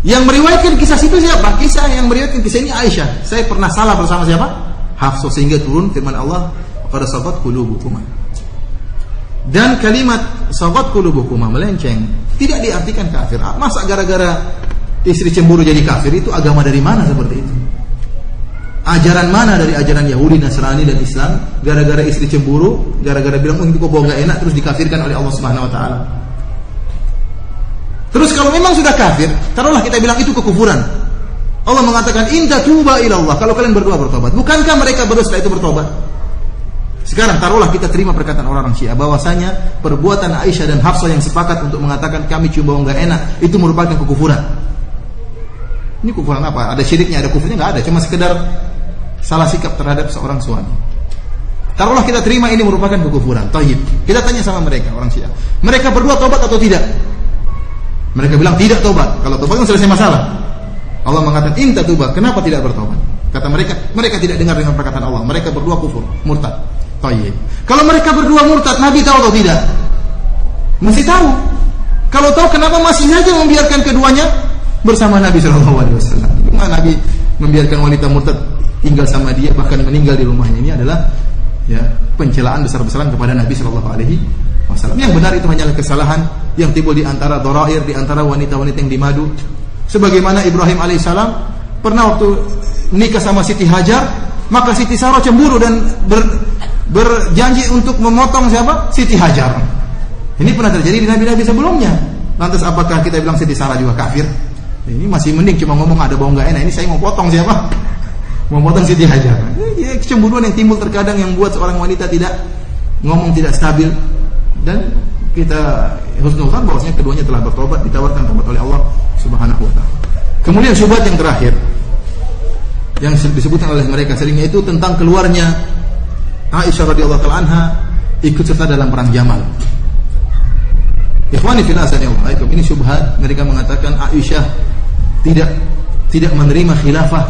Yang meriwayatkan kisah itu siapa? Kisah yang meriwayatkan kisah ini Aisyah. Saya pernah salah bersama siapa? Hafsah, sehingga turun firman Allah, qad sagat qulubukuma. Dan kalimat sagat qulubukuma, melenceng, tidak diartikan kafir. Masa gara-gara istri cemburu jadi kafir? Itu agama dari mana seperti itu? Ajaran mana dari ajaran Yahudi, Nasrani dan Islam? Gara-gara istri cemburu, gara-gara bilang itu kok bau enggak enak, terus dikafirkan oleh Allah Subhanahu wa taala. Terus kalau memang sudah kafir, taruhlah kita bilang itu kekufuran. Allah mengatakan in tatuba ila Allah, kalau kalian berdua bertobat. Bukankah mereka berdua setelah itu bertobat? Sekarang taruhlah kita terima perkataan orang Syiah bahwasanya perbuatan Aisyah dan Hafsah yang sepakat untuk mengatakan kami cium bau enggak enak itu merupakan kekufuran. Ini kekufuran apa? Ada syiriknya, ada kufurnya? Enggak ada, cuma sekedar salah sikap terhadap seorang suami. Taruhlah kita terima ini merupakan kekufuran. Tayyib. Kita tanya sama mereka, orang Syiah. Mereka berdua tobat atau tidak? Mereka bilang tidak tobat. Kalau tobat kan selesai masalah. Allah mengatakan in tatuba, kenapa tidak bertobat? Kata mereka tidak dengar dengan perkataan Allah. Mereka berdua kufur, murtad. Tayyib. Kalau mereka berdua murtad, Nabi tahu atau tidak? Mesti tahu. Kalau tahu, kenapa masih saja membiarkan keduanya bersama Nabi SAW? Nabi membiarkan wanita murtad tinggal sama dia, bahkan meninggal di rumahnya. Ini adalah pencelaan besar-besaran kepada Nabi SAW. Yang benar itu hanyalah kesalahan yang timbul di antara dharair, di antara wanita-wanita yang dimadu. Sebagaimana Ibrahim alaihissalam pernah waktu nikah sama Siti Hajar, maka Siti Sarah cemburu dan berjanji untuk memotong siapa? Siti Hajar. Ini pernah terjadi di nabi-nabi sebelumnya. Lantas apakah kita bilang Siti Sarah juga kafir? Ini masih mending cuma ngomong ada bau nggak enak. Ini saya mau potong siapa? Memotong Siti Hajar. Ini kecemburuan yang timbul terkadang yang buat seorang wanita tidak ngomong tidak stabil, dan kita husnuzan bahwasanya keduanya telah bertobat, ditawarkan tobat oleh Allah Subhanahu wa taala. Kemudian syubhat yang terakhir yang disebutkan oleh mereka seringnya itu tentang keluarnya Aisyah radhiyallahu taala anha ikut serta dalam perang Jamal. Ikhwani fillah, ini syubhat. Mereka mengatakan Aisyah tidak menerima khilafah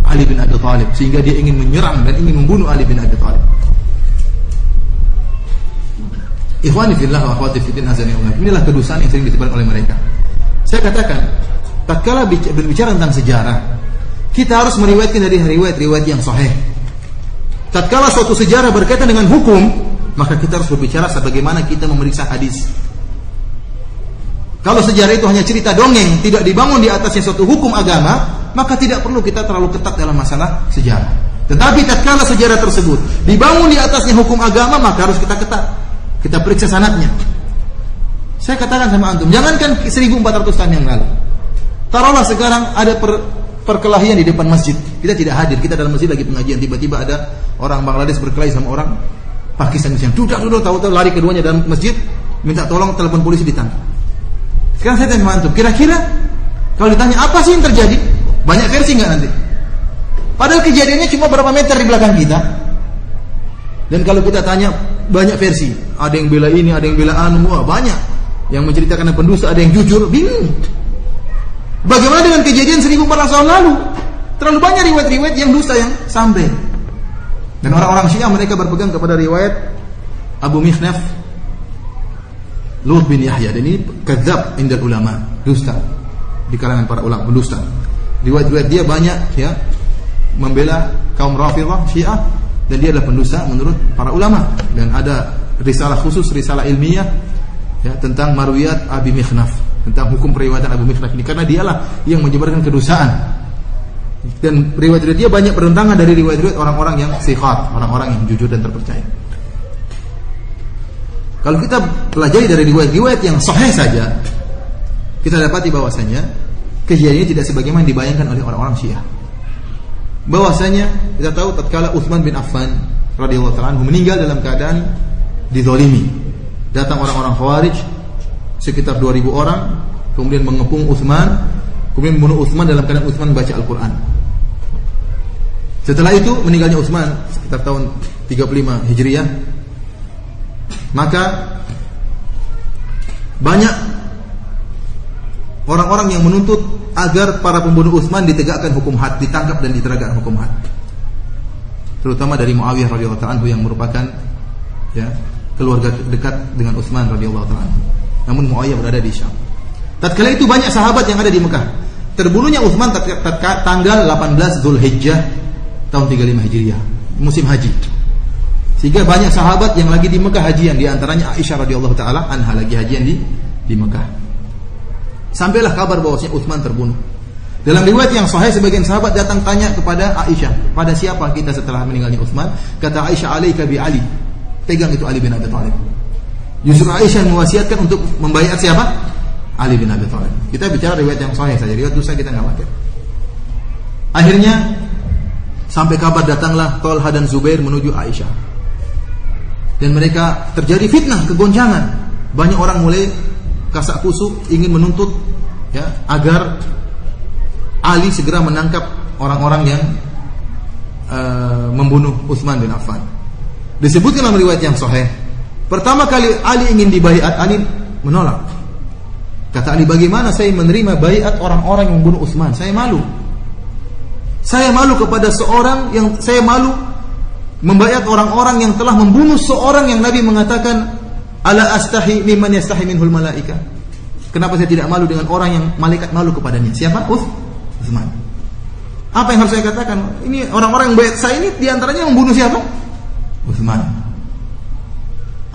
Ali bin Abi Thalib, sehingga dia ingin menyerang dan ingin membunuh Ali bin Abi Thalib. Ikhwani fillah wa akhwati fillah, inilah kedustaan yang sering disebarkan oleh mereka. Saya katakan, tatkala berbicara tentang sejarah, kita harus meriwayatkan dari riwayat-riwayat yang sahih. Tatkala suatu sejarah berkaitan dengan hukum, maka kita harus berbicara sebagaimana kita memeriksa hadis. Kalau sejarah itu hanya cerita dongeng, tidak dibangun di atasnya suatu hukum agama, maka tidak perlu kita terlalu ketat dalam masalah sejarah. Tetapi tatkala sejarah tersebut dibangun di atasnya hukum agama, maka harus kita ketat. Kita periksa sanadnya. Saya katakan sama antum, jangankan 1400 tahun yang lalu. Taruhlah sekarang ada perkelahian di depan masjid. Kita tidak hadir, kita dalam masjid lagi pengajian, tiba-tiba ada orang Bangladesh berkelahi sama orang Pakistan, duduk tahu-tahu lari keduanya dalam masjid, minta tolong, telepon polisi, ditangkap. Sekarang saya tanya sama antum, kira-kira kalau ditanya apa sih yang terjadi? Banyak versi enggak nanti? Padahal kejadiannya cuma berapa meter di belakang kita. Dan kalau kita tanya banyak versi, ada yang bela ini, ada yang bela anu, banyak. Yang menceritakan pendusta, ada yang jujur, bingung. Bagaimana dengan kejadian 1400 tahun lalu? Terlalu banyak riwayat-riwayat yang dusta yang sampai. Dan orang-orang Syiah mereka berpegang kepada riwayat Abu Mikhnaf Lut bin Yahya, dan ini kadzab indal ulama, dusta di kalangan para ulama, pendusta. Riwayat-riwayat dia banyak ya membela kaum Rafidhah Syiah, dan dia adalah pendusta menurut para ulama. Dan ada risalah khusus, risalah ilmiah ya tentang marwiyat Abi Mikhnaf, tentang hukum periwayatan Abu Mikhnaf ini, karena dialah yang menyebarkan kedustaan. Dan riwayat-riwayat dia banyak bertentangan dari riwayat-riwayat orang-orang yang siqat, orang-orang yang jujur dan terpercaya. Kalau kita pelajari dari riwayat-riwayat yang sahih saja, kita dapati bahwasanya kejadian ini tidak sebagaimana dibayangkan oleh orang-orang Syiah. Bahwasanya kita tahu tatkala Utsman bin Affan radhiyallahu ta'ala anhu meninggal dalam keadaan dizalimi. Datang orang-orang Khawarij sekitar 2000 orang, kemudian mengepung Utsman, kemudian membunuh Utsman dalam keadaan Utsman baca Al-Qur'an. Setelah itu meninggalnya Utsman sekitar tahun 35 Hijriah. Maka banyak orang-orang yang menuntut agar para pembunuh Utsman ditegakkan hukum had, ditangkap dan ditegakkan hukum had. Terutama dari Muawiyah radhiyallahu ta'ala anhu yang merupakan ya keluarga dekat dengan Utsman radhiyallahu ta'ala anhu. Namun Muawiyah berada di Syam. Tatkala itu banyak sahabat yang ada di Mekah. Terbunuhnya Utsman tanggal 18 Zulhijjah tahun 35 Hijriah, musim haji. Sehingga banyak sahabat yang lagi di Mekah hajian, di antaranya Aisyah radhiyallahu taala anha lagi hajian di Mekah. Sampailah kabar bahwasanya Utsman terbunuh. Dalam riwayat yang sahih, sebagian sahabat datang tanya kepada Aisyah, pada siapa kita setelah meninggalnya Utsman? Kata Aisyah, alaika bi Ali. Pegang itu Ali bin Abi Thalib. Justru Aisyah mewasiatkan untuk membaiat siapa? Ali bin Abi Thalib. Kita bicara riwayat yang sahih saja, riwayat dusta kita enggak pakai. Akhirnya sampai kabar datanglah Thalha dan Zubair menuju Aisyah. Dan mereka terjadi fitnah, kegoncangan. Banyak orang mulai kasak kusuk ingin menuntut ya agar Ali segera menangkap orang-orang yang membunuh Utsman bin Affan. Disebutkan dalam riwayat yang sahih, pertama kali Ali ingin dibaiat, Ali menolak. Kata Ali, bagaimana saya menerima baiat orang-orang yang membunuh Utsman? Saya malu. Saya malu kepada seorang yang saya malu membaiat orang-orang yang telah membunuh seorang yang Nabi mengatakan ala astahi mimman yastahi minhul malaika. Kenapa saya tidak malu dengan orang yang malaikat malu kepadanya? Siapa? Utsman. Apa yang harus saya katakan? Ini orang-orang yang baiat saya ini diantaranya yang membunuh siapa? Utsman.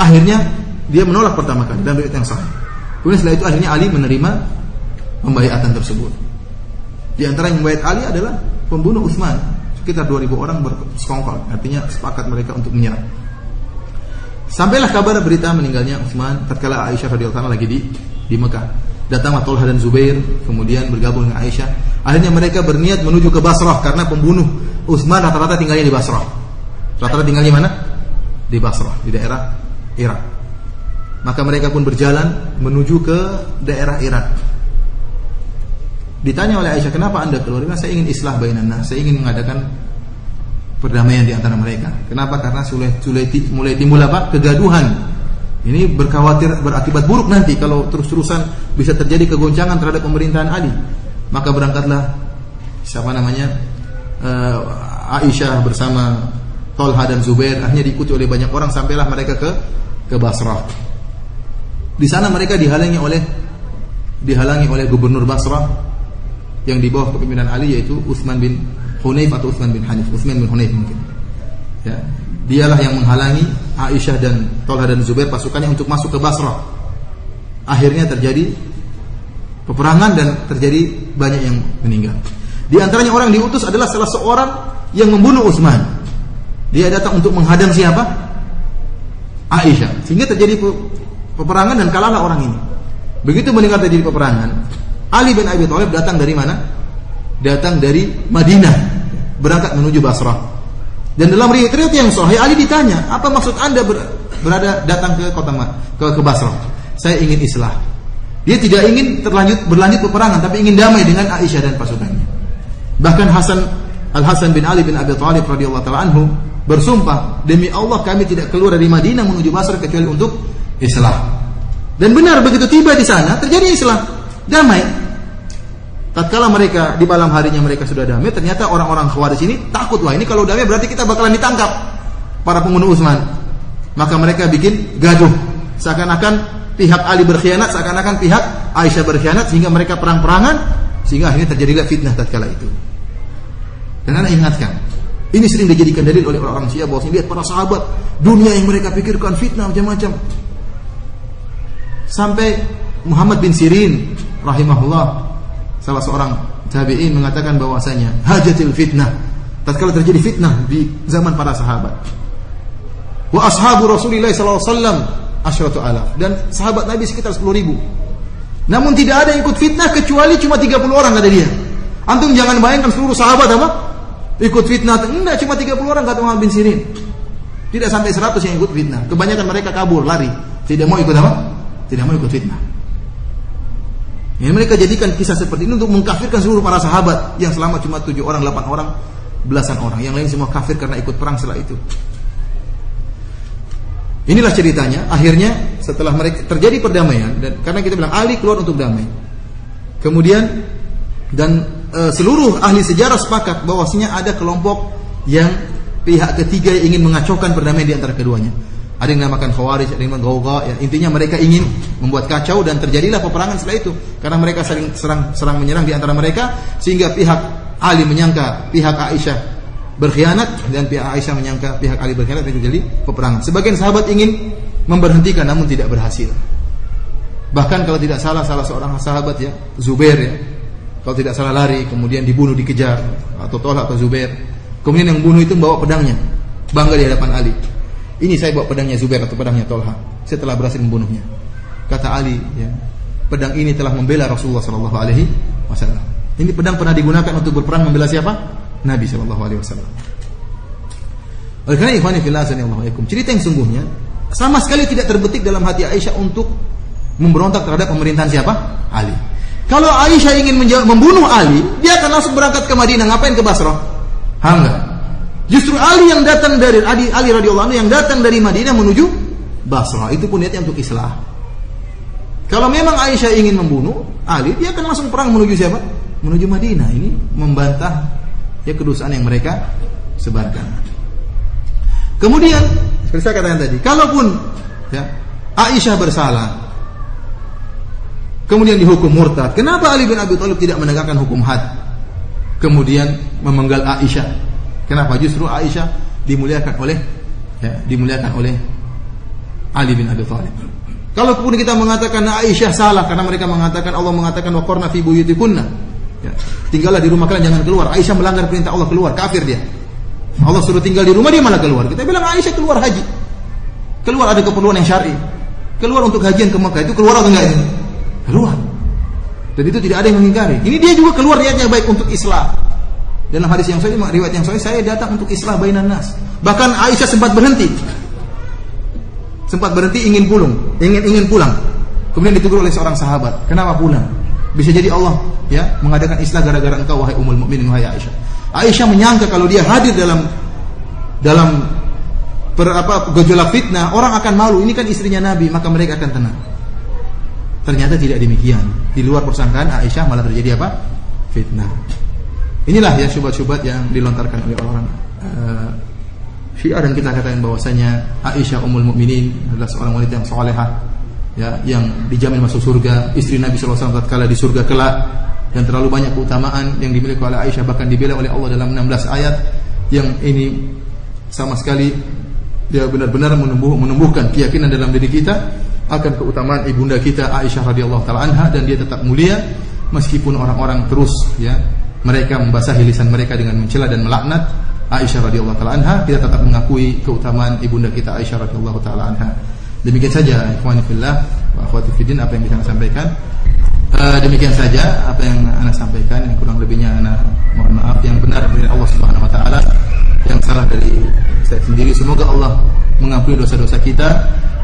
Akhirnya dia menolak pertama kali dan riwayat yang sahih. Kemudian setelah itu akhirnya Ali menerima pembaiatan tersebut. Di antara yang membaiat Ali adalah pembunuh Utsman. Sekitar 2000 orang bersekongkol, artinya sepakat mereka untuk menyerang. Sampailah kabar berita meninggalnya Utsman tatkala Aisyah radhiyallahu anha lagi di Mekah. Datanglah Thalha dan Zubair, kemudian bergabung dengan Aisyah. Akhirnya mereka berniat menuju ke Basrah karena pembunuh Utsman rata-rata tinggalnya di Basrah. Rata-rata tinggal di mana? Di Basrah, di daerah Irak. Maka mereka pun berjalan menuju ke daerah Irak. Ditanya oleh Aisyah, kenapa anda keluar? Karena saya ingin islah bainan nas, saya ingin mengadakan perdamaian di antara mereka. Kenapa? Karena mulai timbul apa? Kegaduhan. Ini berakibat buruk nanti kalau terus-terusan bisa terjadi kegoncangan terhadap pemerintahan Ali. Maka berangkatlah Aisyah bersama Thalha dan Zubair, akhirnya diikuti oleh banyak orang sampailah mereka ke Basrah. Di sana mereka dihalangi oleh gubernur Basrah yang di bawah kepemimpinan Ali, yaitu Utsman bin Hunayf atau Utsman bin Hanif, Utsman bin Hunayf mungkin. Ya, dialah yang menghalangi Aisyah dan Thalha dan Zubair pasukannya untuk masuk ke Basrah. Akhirnya terjadi peperangan dan terjadi banyak yang meninggal. Di antaranya orang diutus adalah salah seorang yang membunuh Utsman. Dia datang untuk menghadang siapa? Aisyah. Sehingga terjadi peperangan dan kalahlah orang ini. Begitu mendengar terjadi peperangan, Ali bin Abi Thalib datang dari mana? Datang dari Madinah, berangkat menuju Basrah. Dan dalam riwayat yang sahih, Ali ditanya, apa maksud Anda datang ke kota ke Basrah? Saya ingin islah. Dia tidak ingin berlanjut peperangan, tapi ingin damai dengan Aisyah dan pasukannya. Bahkan Al-Hasan bin Ali bin Abi Thalib radhiyallahu taala anhu bersumpah, demi Allah kami tidak keluar dari Madinah menuju Basrah kecuali untuk islah. Dan benar, begitu tiba di sana terjadi islah, damai. Tatkala mereka di malam harinya mereka sudah damai, ternyata orang-orang Khawarij ini takut, wah ini kalau damai berarti kita bakalan ditangkap para pembunuh Utsman. Maka mereka bikin gaduh, seakan-akan pihak Ali berkhianat, seakan-akan pihak Aisyah berkhianat, sehingga mereka perang-perangan, sehingga akhirnya terjadilah fitnah tatkala itu. Dan Anda ingatkan, ini sering dijadikan dalil oleh orang-orang Syiah bahwa lihat para sahabat, dunia yang mereka pikirkan fitnah macam-macam. Sampai Muhammad bin Sirin rahimahullah, salah seorang tabi'in, mengatakan bahwasanya hajatil fitnah, tatkala terjadi fitnah di zaman para sahabat. Wa ashabu Rasulillah sallallahu alaihi wasallam asyratu alaf, dan sahabat Nabi sekitar 10.000. Namun tidak ada yang ikut fitnah kecuali cuma 30 orang kata dia. Antum jangan bayangkan seluruh sahabat apa? Ikut fitnah. Enggak, cuma 30 orang kata Muhammad bin Sirin. Tidak sampai 100 yang ikut fitnah. Kebanyakan mereka kabur, lari. Tidak mau ikut apa? Tidak mau ikut fitnah. Yang mereka jadikan kisah seperti ini untuk mengkafirkan seluruh para sahabat yang selamat cuma 7 orang, 8 orang, belasan orang. Yang lain semua kafir karena ikut perang setelah itu. Inilah ceritanya. Akhirnya setelah mereka terjadi perdamaian, dan karena kita bilang Ali keluar untuk damai. Kemudian dan seluruh ahli sejarah sepakat bahwasanya ada kelompok yang pihak ketiga yang ingin mengacaukan perdamaian di antara keduanya. Ada yang dinamakan Khawarij, ada yang dinamakan Ghawqa, ya, intinya mereka ingin membuat kacau, dan terjadilah peperangan setelah itu karena mereka saling serang menyerang di antara mereka, sehingga pihak Ali menyangka pihak Aisyah berkhianat dan pihak Aisyah menyangka pihak Ali berkhianat, dan terjadi peperangan. Sebagian sahabat ingin memberhentikan namun tidak berhasil. Bahkan kalau tidak salah seorang sahabat, ya, Zubair, ya, kalau tidak salah lari, kemudian dibunuh, dikejar, atau Thalha atau Zubair. Kemudian yang bunuh itu membawa pedangnya, bangga di hadapan Ali. Ini saya bawa pedangnya Zubair atau pedangnya Thalha, saya telah berhasil membunuhnya. Kata Ali, ya, pedang ini telah membela Rasulullah sallallahu alaihi wasallam. Ini pedang pernah digunakan untuk berperang membela siapa? Nabi sallallahu alaihi wasallam. Oleh karena ikhwani fillah sallallahu alaikum, cerita yang sungguhnya sama sekali tidak terbetik dalam hati Aisyah untuk memberontak terhadap pemerintahan siapa? Ali. Kalau Aisyah ingin membunuh Ali, dia akan langsung berangkat ke Madinah. Ngapain ke Basrah? Enggak. Justru Ali yang datang dari Ali radhiyallahu anhu yang datang dari Madinah menuju Basrah. Itu pun niatnya untuk islah. Kalau memang Aisyah ingin membunuh Ali, dia akan langsung perang menuju siapa? Menuju Madinah. Ini membantah, ya, kedosaan yang mereka sebarkan. Kemudian, seperti saya katakan tadi, kalaupun, ya, Aisyah bersalah, kemudian dihukum murtad, kenapa Ali bin Abi Thalib tidak menegakkan hukum had, kemudian memenggal Aisyah? Kenapa justru Aisyah dimuliakan oleh Ali bin Abi Thalib? Kalau kemudian kita mengatakan Aisyah salah karena mereka mengatakan, Allah mengatakan waqarna fi buyutikunna, ya, tinggallah di rumah kalian, jangan keluar. Aisyah melanggar perintah Allah, keluar, kafir dia. Allah suruh tinggal di rumah, dia malah keluar. Kita bilang Aisyah keluar haji, keluar ada keperluan yang syar'i, keluar untuk hajian ke Mekah, itu keluar atau enggak itu? Keluar. Dan itu tidak ada yang mengingkari. Ini dia juga keluar niatnya baik untuk islah. Dalam hadis yang sahih, riwayat yang sahih, saya datang untuk islah bainan nas. Bahkan Aisyah sempat berhenti ingin pulang. Kemudian ditegur oleh seorang sahabat, kenapa pulang? Bisa jadi Allah, ya, mengadakan islah gara-gara engkau wahai ummul mukminin, wahai Aisyah. Aisyah menyangka kalau dia hadir dalam gejolak fitnah, orang akan malu, ini kan istrinya Nabi, maka mereka akan tenang. Ternyata tidak demikian. Di luar persangkaan Aisyah malah terjadi apa? Fitnah. Inilah ya syubhat-syubhat yang dilontarkan oleh orang Syiah, dan kita katakan bahwasanya Aisyah Ummul Mukminin adalah seorang wanita yang salehah, ya, yang dijamin masuk surga, istri Nabi sallallahu alaihi wasallam tatkala di surga kelak, dan terlalu banyak keutamaan yang dimiliki oleh Aisyah, bahkan dibela oleh Allah dalam 16 ayat yang ini sama sekali dia benar-benar menumbuhkan keyakinan dalam diri kita akan keutamaan ibunda kita Aisyah radhiyallahu taala anha, dan dia tetap mulia meskipun orang-orang terus ya mereka membasahi lisan mereka dengan mencela dan melaknat Aisyah radhiyallahu taala anha. Kita tetap mengakui keutamaan ibunda kita Aisyah radhiyallahu taala anha. Demikian saja ikhwani fillah wa akhwati fiddin apa yang bisa saya sampaikan. Demikian saja apa yang ana sampaikan, yang kurang lebihnya ana mohon maaf, yang benar dari Allah Subhanahu wa taala, yang salah dari saya sendiri. Semoga Allah mengampuni dosa-dosa kita,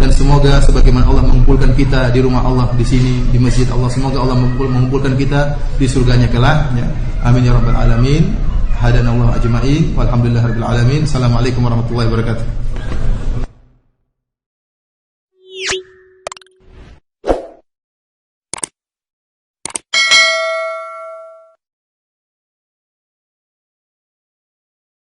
dan semoga sebagaimana Allah mengumpulkan kita di rumah Allah di sini di masjid Allah, semoga Allah mengumpulkan kita di surganya kelak ya. Amin ya rabbal alamin. Hadanallahu ajma'in walhamdulillahirabbil alamin. Assalamualaikum warahmatullahi wabarakatuh.